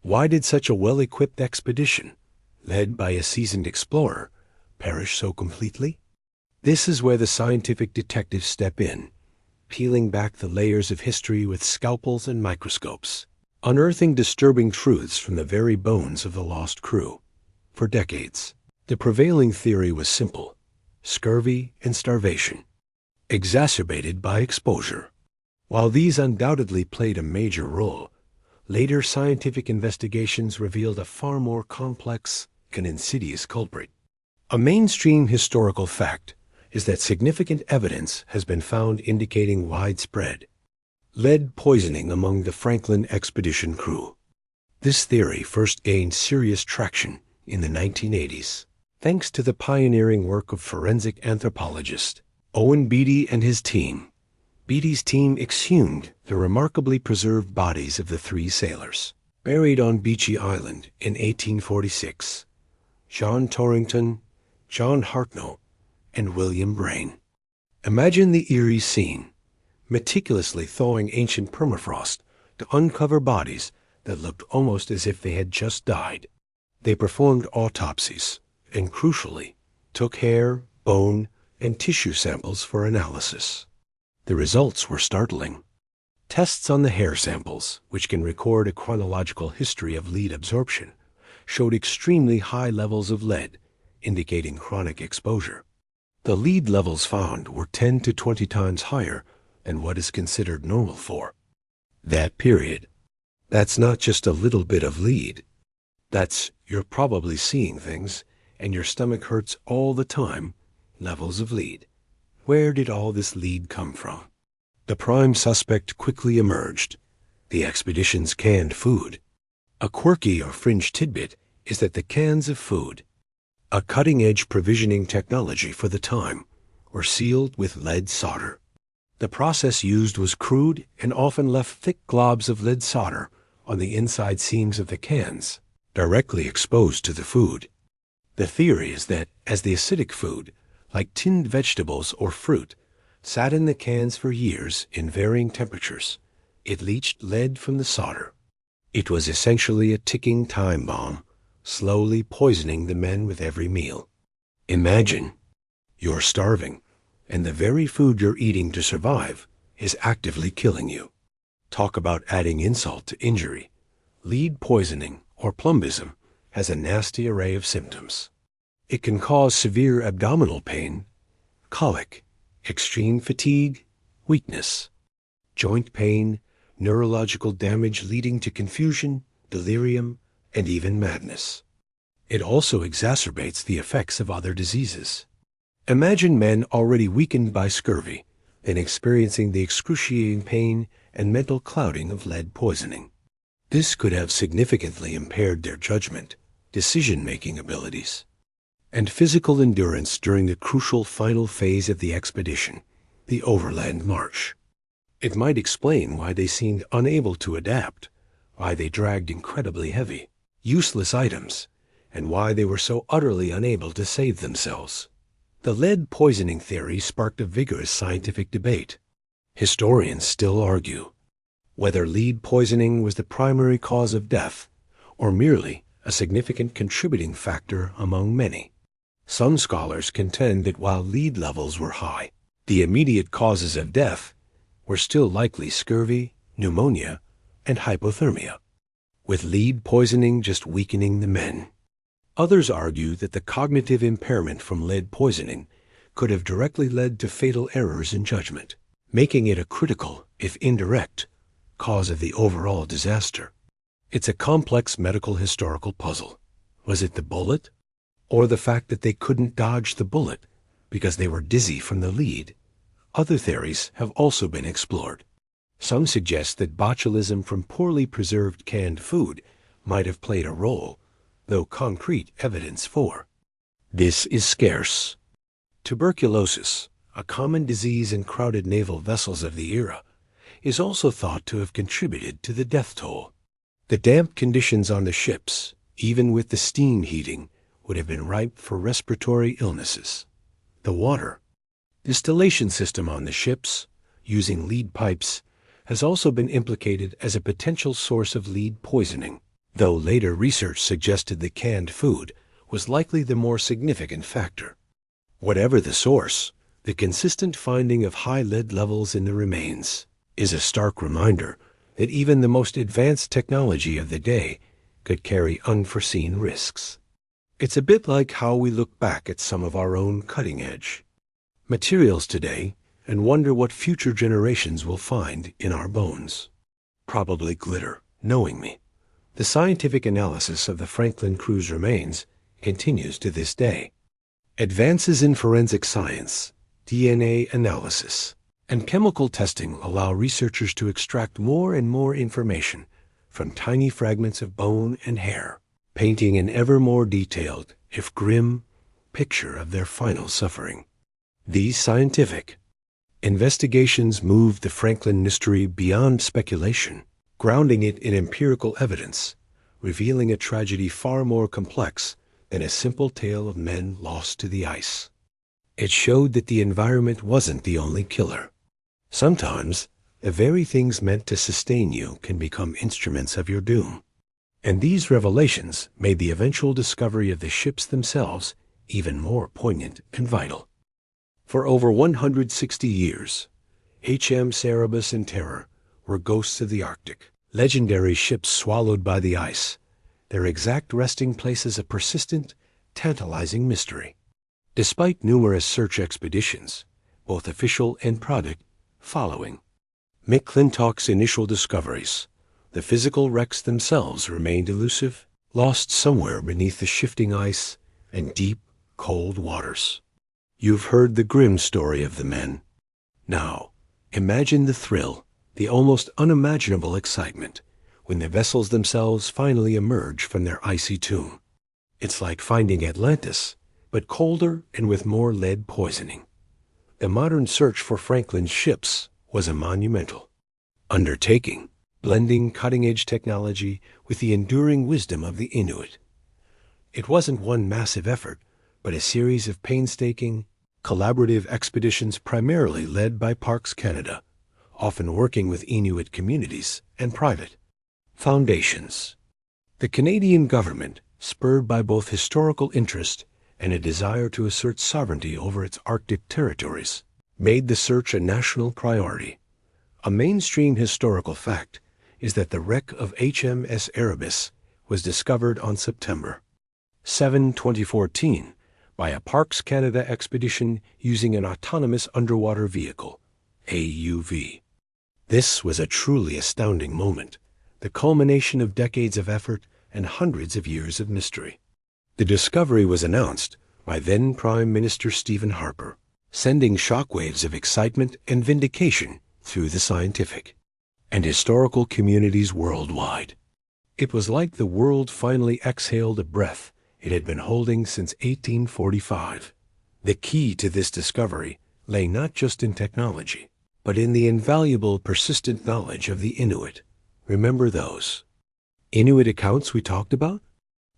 Speaker 1: Why did such a well-equipped expedition, led by a seasoned explorer, perish so completely? This is where the scientific detectives step in, peeling back the layers of history with scalpels and microscopes, unearthing disturbing truths from the very bones of the lost crew. For decades, the prevailing theory was simple: scurvy and starvation, exacerbated by exposure. While these undoubtedly played a major role, later scientific investigations revealed a far more complex and insidious culprit. A mainstream historical fact is that significant evidence has been found indicating widespread lead poisoning among the Franklin expedition crew. This theory first gained serious traction in the 1980s, thanks to the pioneering work of forensic anthropologist Owen Beatty and his team. Beatty's team exhumed the remarkably preserved bodies of the 3 sailors buried on Beechey Island in 1846: John Torrington, John Hartnell, and William Brain. Imagine the eerie scene: meticulously thawing ancient permafrost to uncover bodies that looked almost as if they had just died. They performed autopsies and, crucially, took hair, bone, and tissue samples for analysis. The results were startling. Tests on the hair samples, which can record a chronological history of lead absorption, showed extremely high levels of lead, indicating chronic exposure. The lead levels found were 10 to 20 times higher than what is considered normal for that period. That's not just a little bit of lead. That's "you're probably seeing things and your stomach hurts all the time" levels of lead. Where did all this lead come from? The prime suspect quickly emerged: the expedition's canned food. A quirky or fringe tidbit is that the cans of food, a cutting-edge provisioning technology for the time, were sealed with lead solder. The process used was crude and often left thick globs of lead solder on the inside seams of the cans, directly exposed to the food. The theory is that as the acidic food, like tinned vegetables or fruit, sat in the cans for years in varying temperatures, it leached lead from the solder. It was essentially a ticking time bomb, slowly poisoning the men with every meal. Imagine you're starving, and the very food you're eating to survive is actively killing you. Talk about adding insult to injury. Lead poisoning, or plumbism, has a nasty array of symptoms. It can cause severe abdominal pain, colic, extreme fatigue, weakness, joint pain, neurological damage leading to confusion, delirium, and even madness. It also exacerbates the effects of other diseases. Imagine men already weakened by scurvy and experiencing the excruciating pain and mental clouding of lead poisoning. This could have significantly impaired their judgment, decision-making abilities, and physical endurance during the crucial final phase of the expedition, the overland march. It might explain why they seemed unable to adapt, why they dragged incredibly heavy, useless items, and why they were so utterly unable to save themselves. The lead poisoning theory sparked a vigorous scientific debate. Historians still argue whether lead poisoning was the primary cause of death or merely a significant contributing factor among many. Some scholars contend that while lead levels were high, the immediate causes of death were still likely scurvy, pneumonia, and hypothermia, with lead poisoning just weakening the men. Others argue that the cognitive impairment from lead poisoning could have directly led to fatal errors in judgment, making it a critical, if indirect, cause of the overall disaster. It's a complex medical historical puzzle. Was it the bullet? or the fact that they couldn't dodge the bullet because they were dizzy from the lead. Other theories have also been explored. Some suggest that botulism from poorly preserved canned food might have played a role, though concrete evidence for this is scarce. Tuberculosis, a common disease in crowded naval vessels of the era, is also thought to have contributed to the death toll. The damp conditions on the ships, even with the steam heating, would have been ripe for respiratory illnesses. The water distillation system on the ships, using lead pipes, has also been implicated as a potential source of lead poisoning, though later research suggested that canned food was likely the more significant factor. Whatever the source, the consistent finding of high lead levels in the remains is a stark reminder that even the most advanced technology of the day could carry unforeseen risks. It's a bit like how we look back at some of our own cutting-edge materials today and wonder what future generations will find in our bones. Probably glitter, knowing me. The scientific analysis of the Franklin crew's remains continues to this day. Advances in forensic science, DNA analysis, and chemical testing allow researchers to extract more and more information from tiny fragments of bone and hair, painting an ever more detailed, if grim, picture of their final suffering. These scientific investigations moved the Franklin mystery beyond speculation, grounding it in empirical evidence, revealing a tragedy far more complex than a simple tale of men lost to the ice. It showed that the environment wasn't the only killer. Sometimes, the very things meant to sustain you can become instruments of your doom. And these revelations made the eventual discovery of the ships themselves even more poignant and vital. For over 160 years, HMS Erebus and Terror were ghosts of the Arctic, legendary ships swallowed by the ice, their exact resting places a persistent, tantalizing mystery. Despite numerous search expeditions, both official and private, following McClintock's initial discoveries, the physical wrecks themselves remained elusive, lost somewhere beneath the shifting ice and deep, cold waters. You've heard the grim story of the men. Now, imagine the thrill, the almost unimaginable excitement, when the vessels themselves finally emerge from their icy tomb. It's like finding Atlantis, but colder and with more lead poisoning. The modern search for Franklin's ships was a monumental undertaking, blending cutting-edge technology with the enduring wisdom of the Inuit. It wasn't one massive effort, but a series of painstaking, collaborative expeditions primarily led by Parks Canada, often working with Inuit communities and private foundations. The Canadian government, spurred by both historical interest and a desire to assert sovereignty over its Arctic territories, made the search a national priority. A mainstream historical fact is that the wreck of HMS Erebus was discovered on September 7, 2014, by a Parks Canada expedition using an autonomous underwater vehicle, AUV. This was a truly astounding moment, the culmination of decades of effort and hundreds of years of mystery. The discovery was announced by then Prime Minister Stephen Harper, sending shockwaves of excitement and vindication through the scientific and historical communities worldwide. It was like the world finally exhaled a breath it had been holding since 1845. The key to this discovery lay not just in technology, but in the invaluable persistent knowledge of the Inuit. Remember those Inuit accounts we talked about?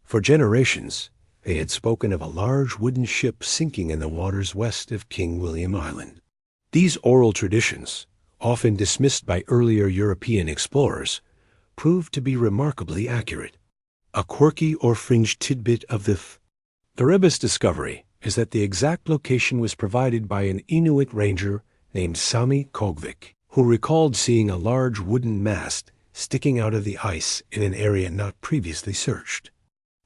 Speaker 1: For generations, they had spoken of a large wooden ship sinking in the waters west of King William Island. These oral traditions, often dismissed by earlier European explorers, proved to be remarkably accurate. A quirky or fringe tidbit of the Erebus discovery is that the exact location was provided by an Inuit ranger named Sami Kogvik, who recalled seeing a large wooden mast sticking out of the ice in an area not previously searched.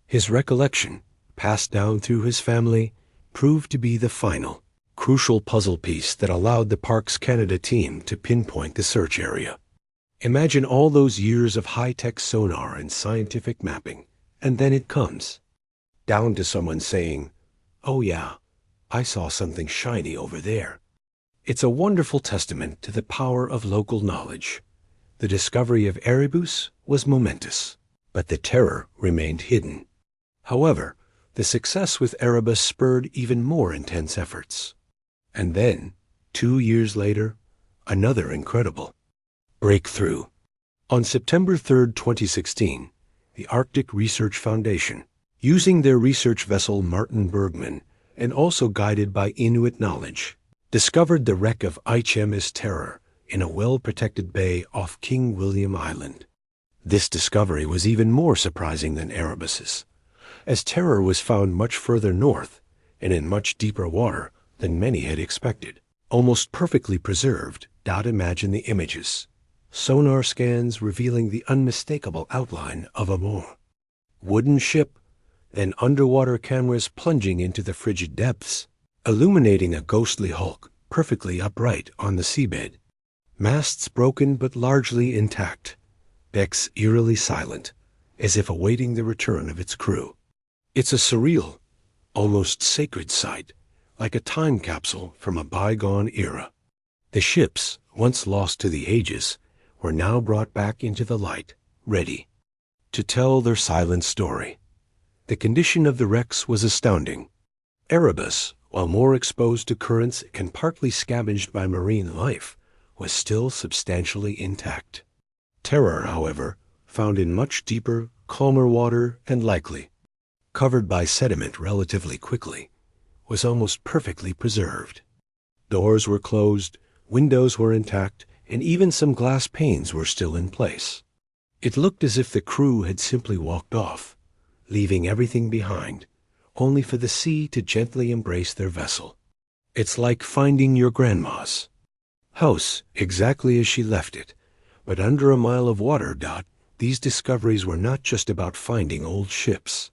Speaker 1: His recollection, passed down through his family, proved to be the final, crucial puzzle piece that allowed the Parks Canada team to pinpoint the search area. Imagine all those years of high-tech sonar and scientific mapping, and then it comes. down to someone saying, "Oh yeah, I saw something shiny over there." It's a wonderful testament to the power of local knowledge. The discovery of Erebus was momentous, but the terror remained hidden. However, the success with Erebus spurred even more intense efforts. And then, 2 years later, another incredible breakthrough. On September 3, 2016, the Arctic Research Foundation, using their research vessel Martin Bergman and also guided by Inuit knowledge, discovered the wreck of HMS Terror in a well-protected bay off King William Island. This discovery was even more surprising than Erebus's, as Terror was found much further north and in much deeper water than many had expected. Almost perfectly preserved, imagine the images. Sonar scans revealing the unmistakable outline of a wooden ship, then underwater cameras plunging into the frigid depths, illuminating a ghostly hulk perfectly upright on the seabed. Masts broken but largely intact, decks eerily silent, as if awaiting the return of its crew. It's a surreal, almost sacred sight, like a time capsule from a bygone era. The ships, once lost to the ages, were now brought back into the light, ready to tell their silent story. The condition of the wrecks was astounding. Erebus, while more exposed to currents and partly scavenged by marine life, was still substantially intact. Terror, however, found in much deeper, calmer water and likely covered by sediment relatively quickly, was almost perfectly preserved. Doors were closed, windows were intact, and even some glass panes were still in place. It looked as if the crew had simply walked off, leaving everything behind, only for the sea to gently embrace their vessel. It's like finding your grandma's house exactly as she left it, but under a mile of water. These discoveries were not just about finding old ships.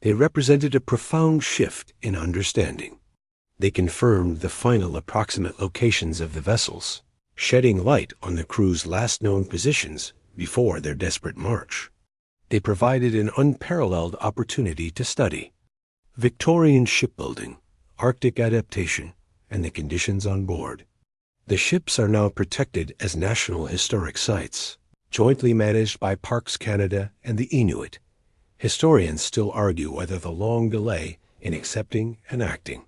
Speaker 1: They represented a profound shift in understanding. They confirmed the final approximate locations of the vessels, shedding light on the crew's last known positions before their desperate march. They provided an unparalleled opportunity to study Victorian shipbuilding, Arctic adaptation, and the conditions on board. The ships are now protected as National Historic Sites, jointly managed by Parks Canada and the Inuit. Historians still argue whether the long delay in accepting and acting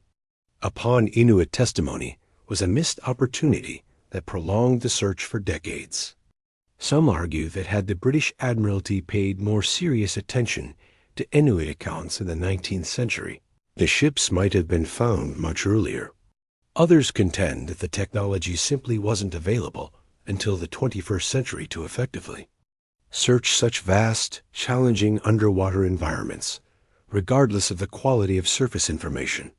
Speaker 1: upon Inuit testimony was a missed opportunity that prolonged the search for decades. Some argue that had the British Admiralty paid more serious attention to Inuit accounts in the 19th century, the ships might have been found much earlier. Others contend that the technology simply wasn't available until the 21st century to effectively search such vast, challenging underwater environments, regardless of the quality of surface information.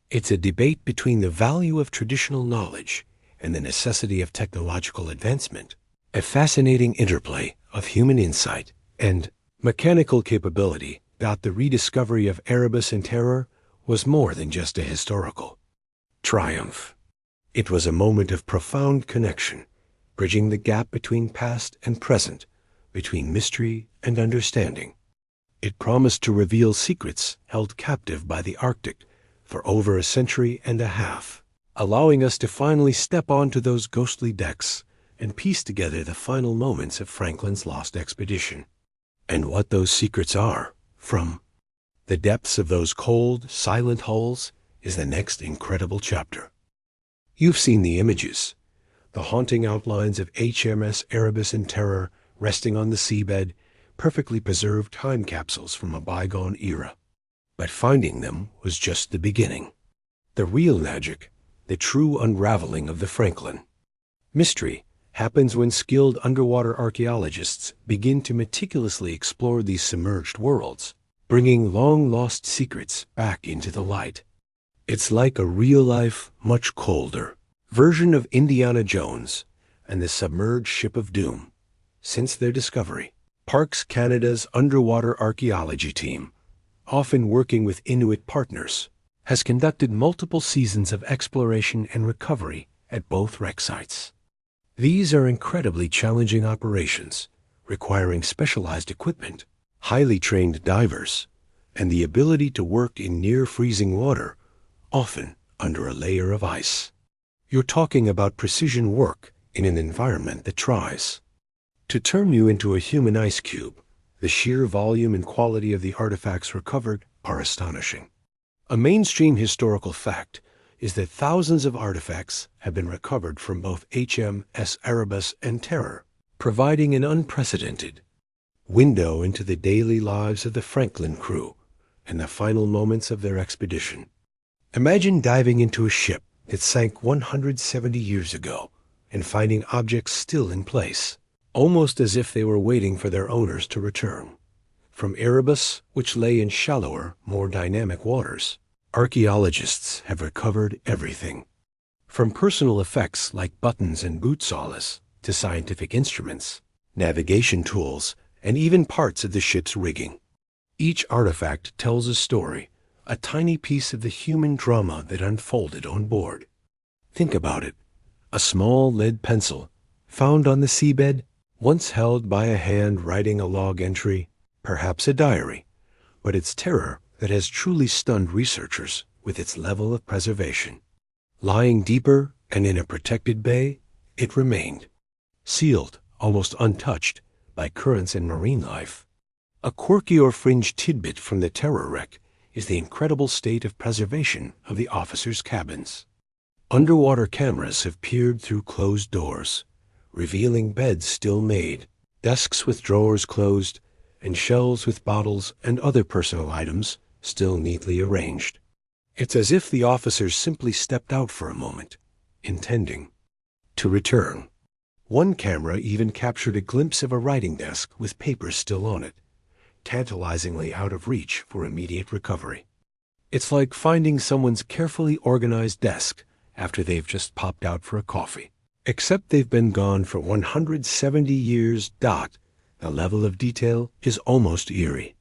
Speaker 1: It's a debate between the value of traditional knowledge and the necessity of technological advancement, a fascinating interplay of human insight and mechanical capability. The rediscovery of Erebus and Terror was more than just a historical triumph. It was a moment of profound connection, bridging the gap between past and present, between mystery and understanding. It promised to reveal secrets held captive by the Arctic for over a century and a half, allowing us to finally step onto those ghostly decks and piece together the final moments of Franklin's lost expedition. And what those secrets are, from the depths of those cold, silent hulls, is the next incredible chapter. You've seen the images, the haunting outlines of HMS Erebus and Terror resting on the seabed, perfectly preserved time capsules from a bygone era. But finding them was just the beginning. The real magic, the true unraveling of the Franklin mystery, happens when skilled underwater archaeologists begin to meticulously explore these submerged worlds, bringing long-lost secrets back into the light. It's like a real-life, much colder version of Indiana Jones and the submerged ship of doom. Since their discovery, Parks Canada's underwater archaeology team, often working with Inuit partners, has conducted multiple seasons of exploration and recovery at both wreck sites. These are incredibly challenging operations, requiring specialized equipment, highly trained divers, and the ability to work in near-freezing water, often under a layer of ice. You're talking about precision work in an environment that tries to turn you into a human ice cube. The sheer volume and quality of the artifacts recovered are astonishing. A mainstream historical fact is that thousands of artifacts have been recovered from both HMS Erebus and Terror, providing an unprecedented window into the daily lives of the Franklin crew and the final moments of their expedition. Imagine diving into a ship that sank 170 years ago and finding objects still in place, almost as if they were waiting for their owners to return. From Erebus, which lay in shallower, more dynamic waters, archaeologists have recovered everything. From personal effects like buttons and boot soles to scientific instruments, navigation tools, and even parts of the ship's rigging. Each artifact tells a story, a tiny piece of the human drama that unfolded on board. Think about it. A small lead pencil, found on the seabed, once held by a hand writing a log entry, perhaps a diary, but it's terror that has truly stunned researchers with its level of preservation. Lying deeper and in a protected bay, it remained, sealed, almost untouched, by currents and marine life. A quirky or fringe tidbit from the Terror wreck is the incredible state of preservation of the officers' cabins. Underwater cameras have peered through closed doors, revealing beds still made, desks with drawers closed, and shelves with bottles and other personal items still neatly arranged. It's as if the officers simply stepped out for a moment, intending to return. One camera even captured a glimpse of a writing desk with papers still on it, tantalizingly out of reach for immediate recovery. It's like finding someone's carefully organized desk after they've just popped out for a coffee. Except they've been gone for 170 years. The level of detail is almost eerie.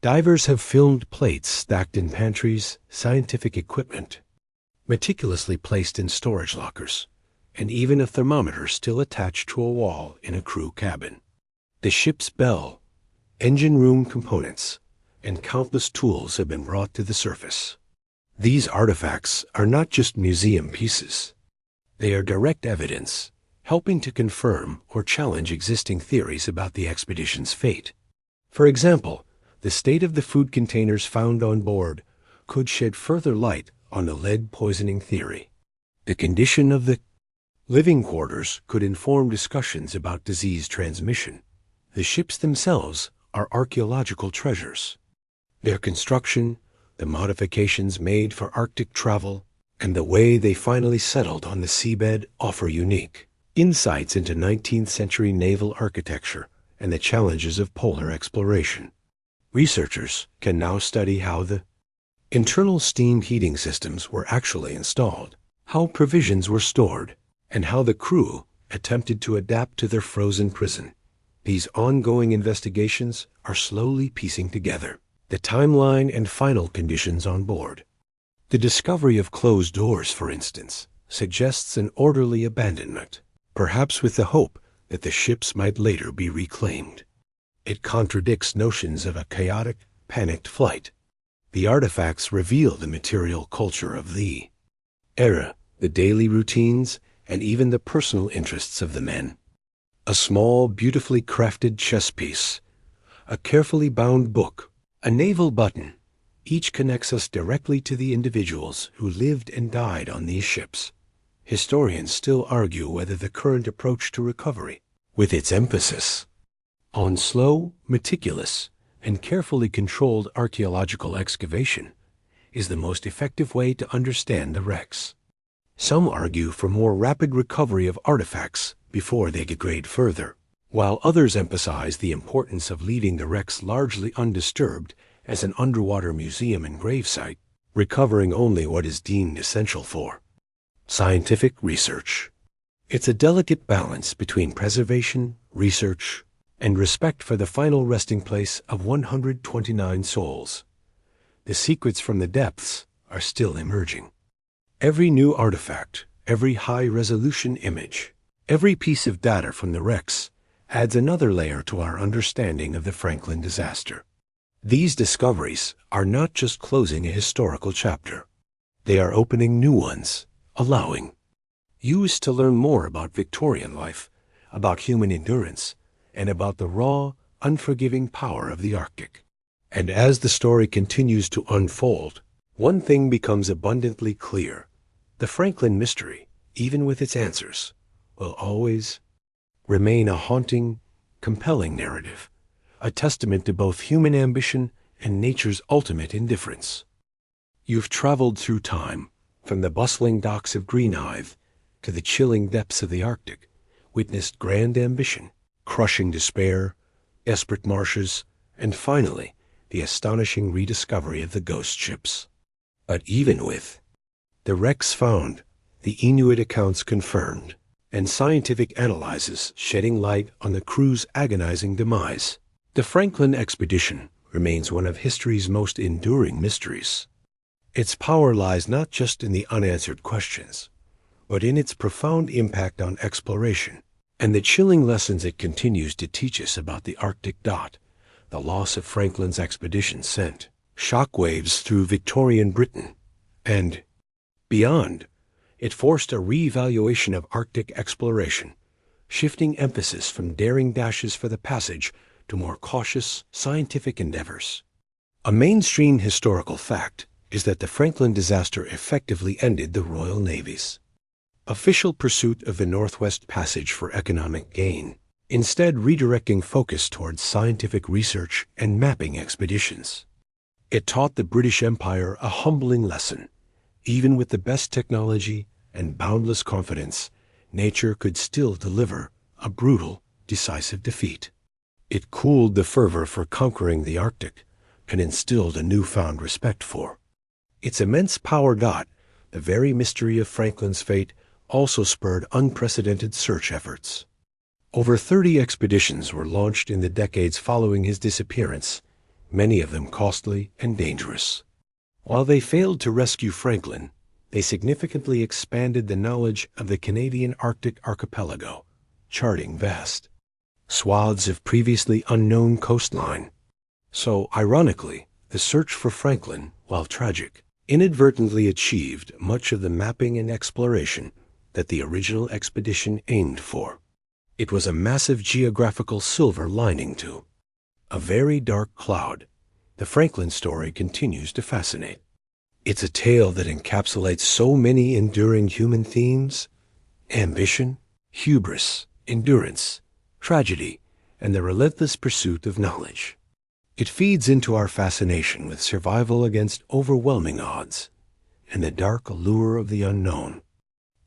Speaker 1: Divers have filmed plates stacked in pantries, scientific equipment meticulously placed in storage lockers, and even a thermometer still attached to a wall in a crew cabin. The ship's bell, engine room components, and countless tools have been brought to the surface. These artifacts are not just museum pieces. They are direct evidence, helping to confirm or challenge existing theories about the expedition's fate. For example, the state of the food containers found on board could shed further light on the lead poisoning theory. The condition of the living quarters could inform discussions about disease transmission. The ships themselves are archaeological treasures. Their construction, the modifications made for Arctic travel, and the way they finally settled on the seabed offer unique insights into 19th century naval architecture and the challenges of polar exploration. Researchers can now study how the internal steam heating systems were actually installed, how provisions were stored, and how the crew attempted to adapt to their frozen prison. These ongoing investigations are slowly piecing together the timeline and final conditions on board. The discovery of closed doors, for instance, suggests an orderly abandonment, perhaps with the hope that the ships might later be reclaimed. It contradicts notions of a chaotic, panicked flight. The artifacts reveal the material culture of the era, the daily routines, and even the personal interests of the men. A small, beautifully crafted chess piece, a carefully bound book, a naval button, each connects us directly to the individuals who lived and died on these ships. Historians still argue whether the current approach to recovery, with its emphasis on slow, meticulous, and carefully controlled archaeological excavation, is the most effective way to understand the wrecks. Some argue for more rapid recovery of artifacts before they degrade further, while others emphasize the importance of leaving the wrecks largely undisturbed as an underwater museum and gravesite, recovering only what is deemed essential for scientific research. It's a delicate balance between preservation, research, and respect for the final resting place of 129 souls. The secrets from the depths are still emerging. Every new artifact, every high-resolution image, every piece of data from the wrecks adds another layer to our understanding of the Franklin disaster. These discoveries are not just closing a historical chapter. They are opening new ones, allowing you to learn more about Victorian life, about human endurance, and about the raw, unforgiving power of the Arctic. And as the story continues to unfold, one thing becomes abundantly clear. The Franklin mystery, even with its answers, will always remain a haunting, compelling narrative, a testament to both human ambition and nature's ultimate indifference. You've traveled through time, from the bustling docks of Greenhive to the chilling depths of the Arctic, witnessed grand ambition, crushing despair, desperate marshes, and finally, the astonishing rediscovery of the ghost ships. But even with the wrecks found, the Inuit accounts confirmed, and scientific analyses shedding light on the crew's agonizing demise, the Franklin expedition remains one of history's most enduring mysteries. Its power lies not just in the unanswered questions, but in its profound impact on exploration and the chilling lessons it continues to teach us about the Arctic dot. The loss of Franklin's expedition sent shockwaves through Victorian Britain, and beyond, it forced a re-evaluation of Arctic exploration, shifting emphasis from daring dashes for the passage to more cautious, scientific endeavors. A mainstream historical fact is that the Franklin disaster effectively ended the Royal Navy's official pursuit of the Northwest Passage for economic gain, instead redirecting focus towards scientific research and mapping expeditions. It taught the British Empire a humbling lesson. Even with the best technology and boundless confidence, nature could still deliver a brutal, decisive defeat. It cooled the fervor for conquering the Arctic and instilled a newfound respect for its immense power. The very mystery of Franklin's fate also spurred unprecedented search efforts. Over 30 expeditions were launched in the decades following his disappearance, many of them costly and dangerous. While they failed to rescue Franklin, they significantly expanded the knowledge of the Canadian Arctic archipelago, charting vast swaths of previously unknown coastline. So, ironically, the search for Franklin, while tragic, inadvertently achieved much of the mapping and exploration that the original expedition aimed for. It was a massive geographical silver lining to a very dark cloud. The Franklin story continues to fascinate. It's a tale that encapsulates so many enduring human themes: ambition, hubris, endurance, tragedy, and the relentless pursuit of knowledge. It feeds into our fascination with survival against overwhelming odds and the dark allure of the unknown.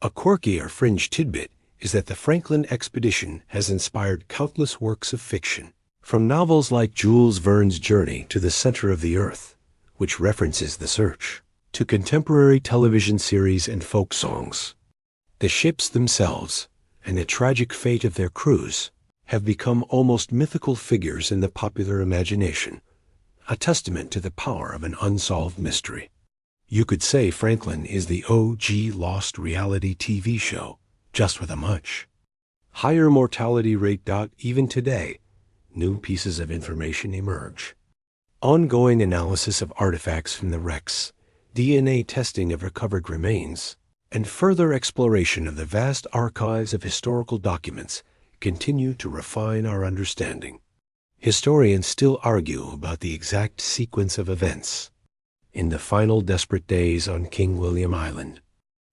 Speaker 1: A quirky or fringe tidbit is that the Franklin expedition has inspired countless works of fiction, from novels like Jules Verne's Journey to the Center of the Earth, which references the search, to contemporary television series and folk songs. The ships themselves, and the tragic fate of their crews, have become almost mythical figures in the popular imagination, a testament to the power of an unsolved mystery. You could say Franklin is the OG Lost reality TV show, just with a much higher mortality rate. Even today, new pieces of information emerge. Ongoing analysis of artifacts from the wrecks, DNA testing of recovered remains, and further exploration of the vast archives of historical documents continue to refine our understanding. Historians still argue about the exact sequence of events. In the final desperate days on King William Island,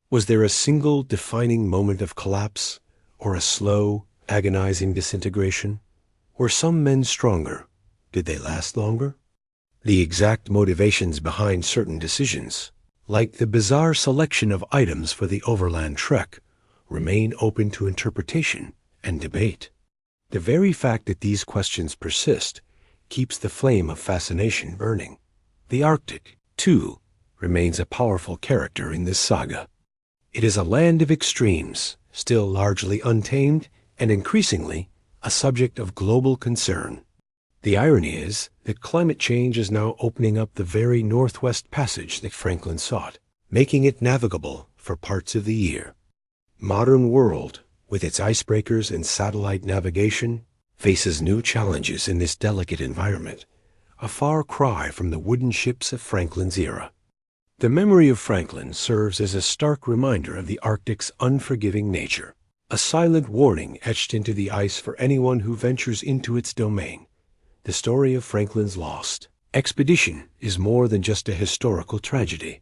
Speaker 1: was there a single defining moment of collapse, or a slow, agonizing disintegration? Were some men stronger? Did they last longer? The exact motivations behind certain decisions, like the bizarre selection of items for the overland trek, remain open to interpretation and debate. The very fact that these questions persist keeps the flame of fascination burning. The Arctic, too, remains a powerful character in this saga. It is a land of extremes, still largely untamed, and increasingly a subject of global concern. The irony is that climate change is now opening up the very Northwest Passage that Franklin sought, making it navigable for parts of the year. Modern world, with its icebreakers and satellite navigation, faces new challenges in this delicate environment, a far cry from the wooden ships of Franklin's era. The memory of Franklin serves as a stark reminder of the Arctic's unforgiving nature, a silent warning etched into the ice for anyone who ventures into its domain. The story of Franklin's lost expedition is more than just a historical tragedy.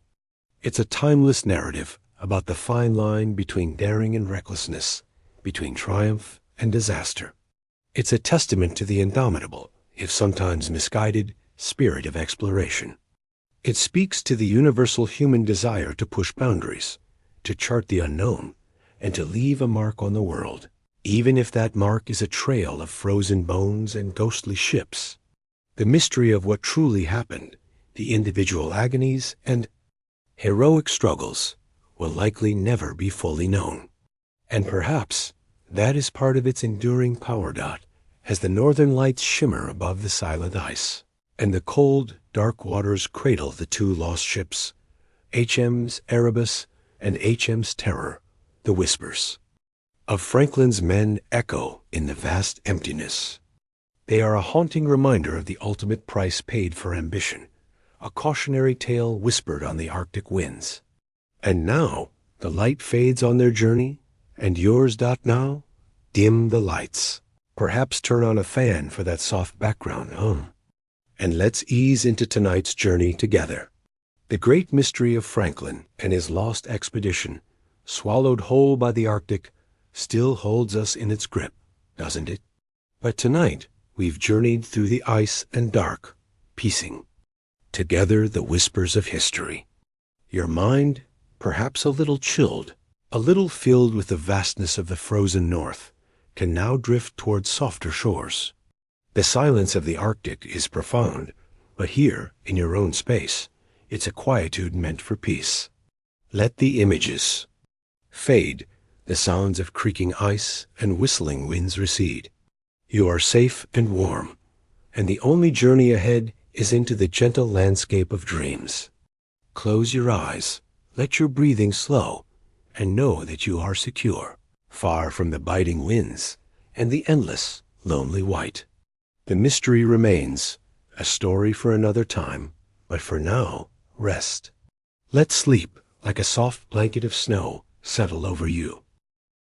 Speaker 1: It's a timeless narrative about the fine line between daring and recklessness, between triumph and disaster. It's a testament to the indomitable, if sometimes misguided, spirit of exploration. It speaks to the universal human desire to push boundaries, to chart the unknown, and to leave a mark on the world, even if that mark is a trail of frozen bones and ghostly ships. The mystery of what truly happened, the individual agonies and heroic struggles, will likely never be fully known. And perhaps that is part of its enduring power. As the northern lights shimmer above the silent ice, and the cold, dark waters cradle the two lost ships, HMS Erebus and HMS Terror, the whispers of Franklin's men echo in the vast emptiness. They are a haunting reminder of the ultimate price paid for ambition, a cautionary tale whispered on the Arctic winds. And now the light fades on their journey, and yours. Now, dim the lights. Perhaps turn on a fan for that soft background hum. And let's ease into tonight's journey together. The great mystery of Franklin and his lost expedition, swallowed whole by the Arctic, still holds us in its grip, doesn't it? But tonight, we've journeyed through the ice and dark, piecing together the whispers of history. Your mind, perhaps a little chilled, a little filled with the vastness of the frozen north, can now drift toward softer shores. The silence of the Arctic is profound, but here, in your own space, it's a quietude meant for peace. Let the images fade, the sounds of creaking ice and whistling winds recede. You are safe and warm, and the only journey ahead is into the gentle landscape of dreams. Close your eyes, let your breathing slow, and know that you are secure, far from the biting winds and the endless, lonely white. The mystery remains, a story for another time, but for now, rest. Let sleep, like a soft blanket of snow, settle over you.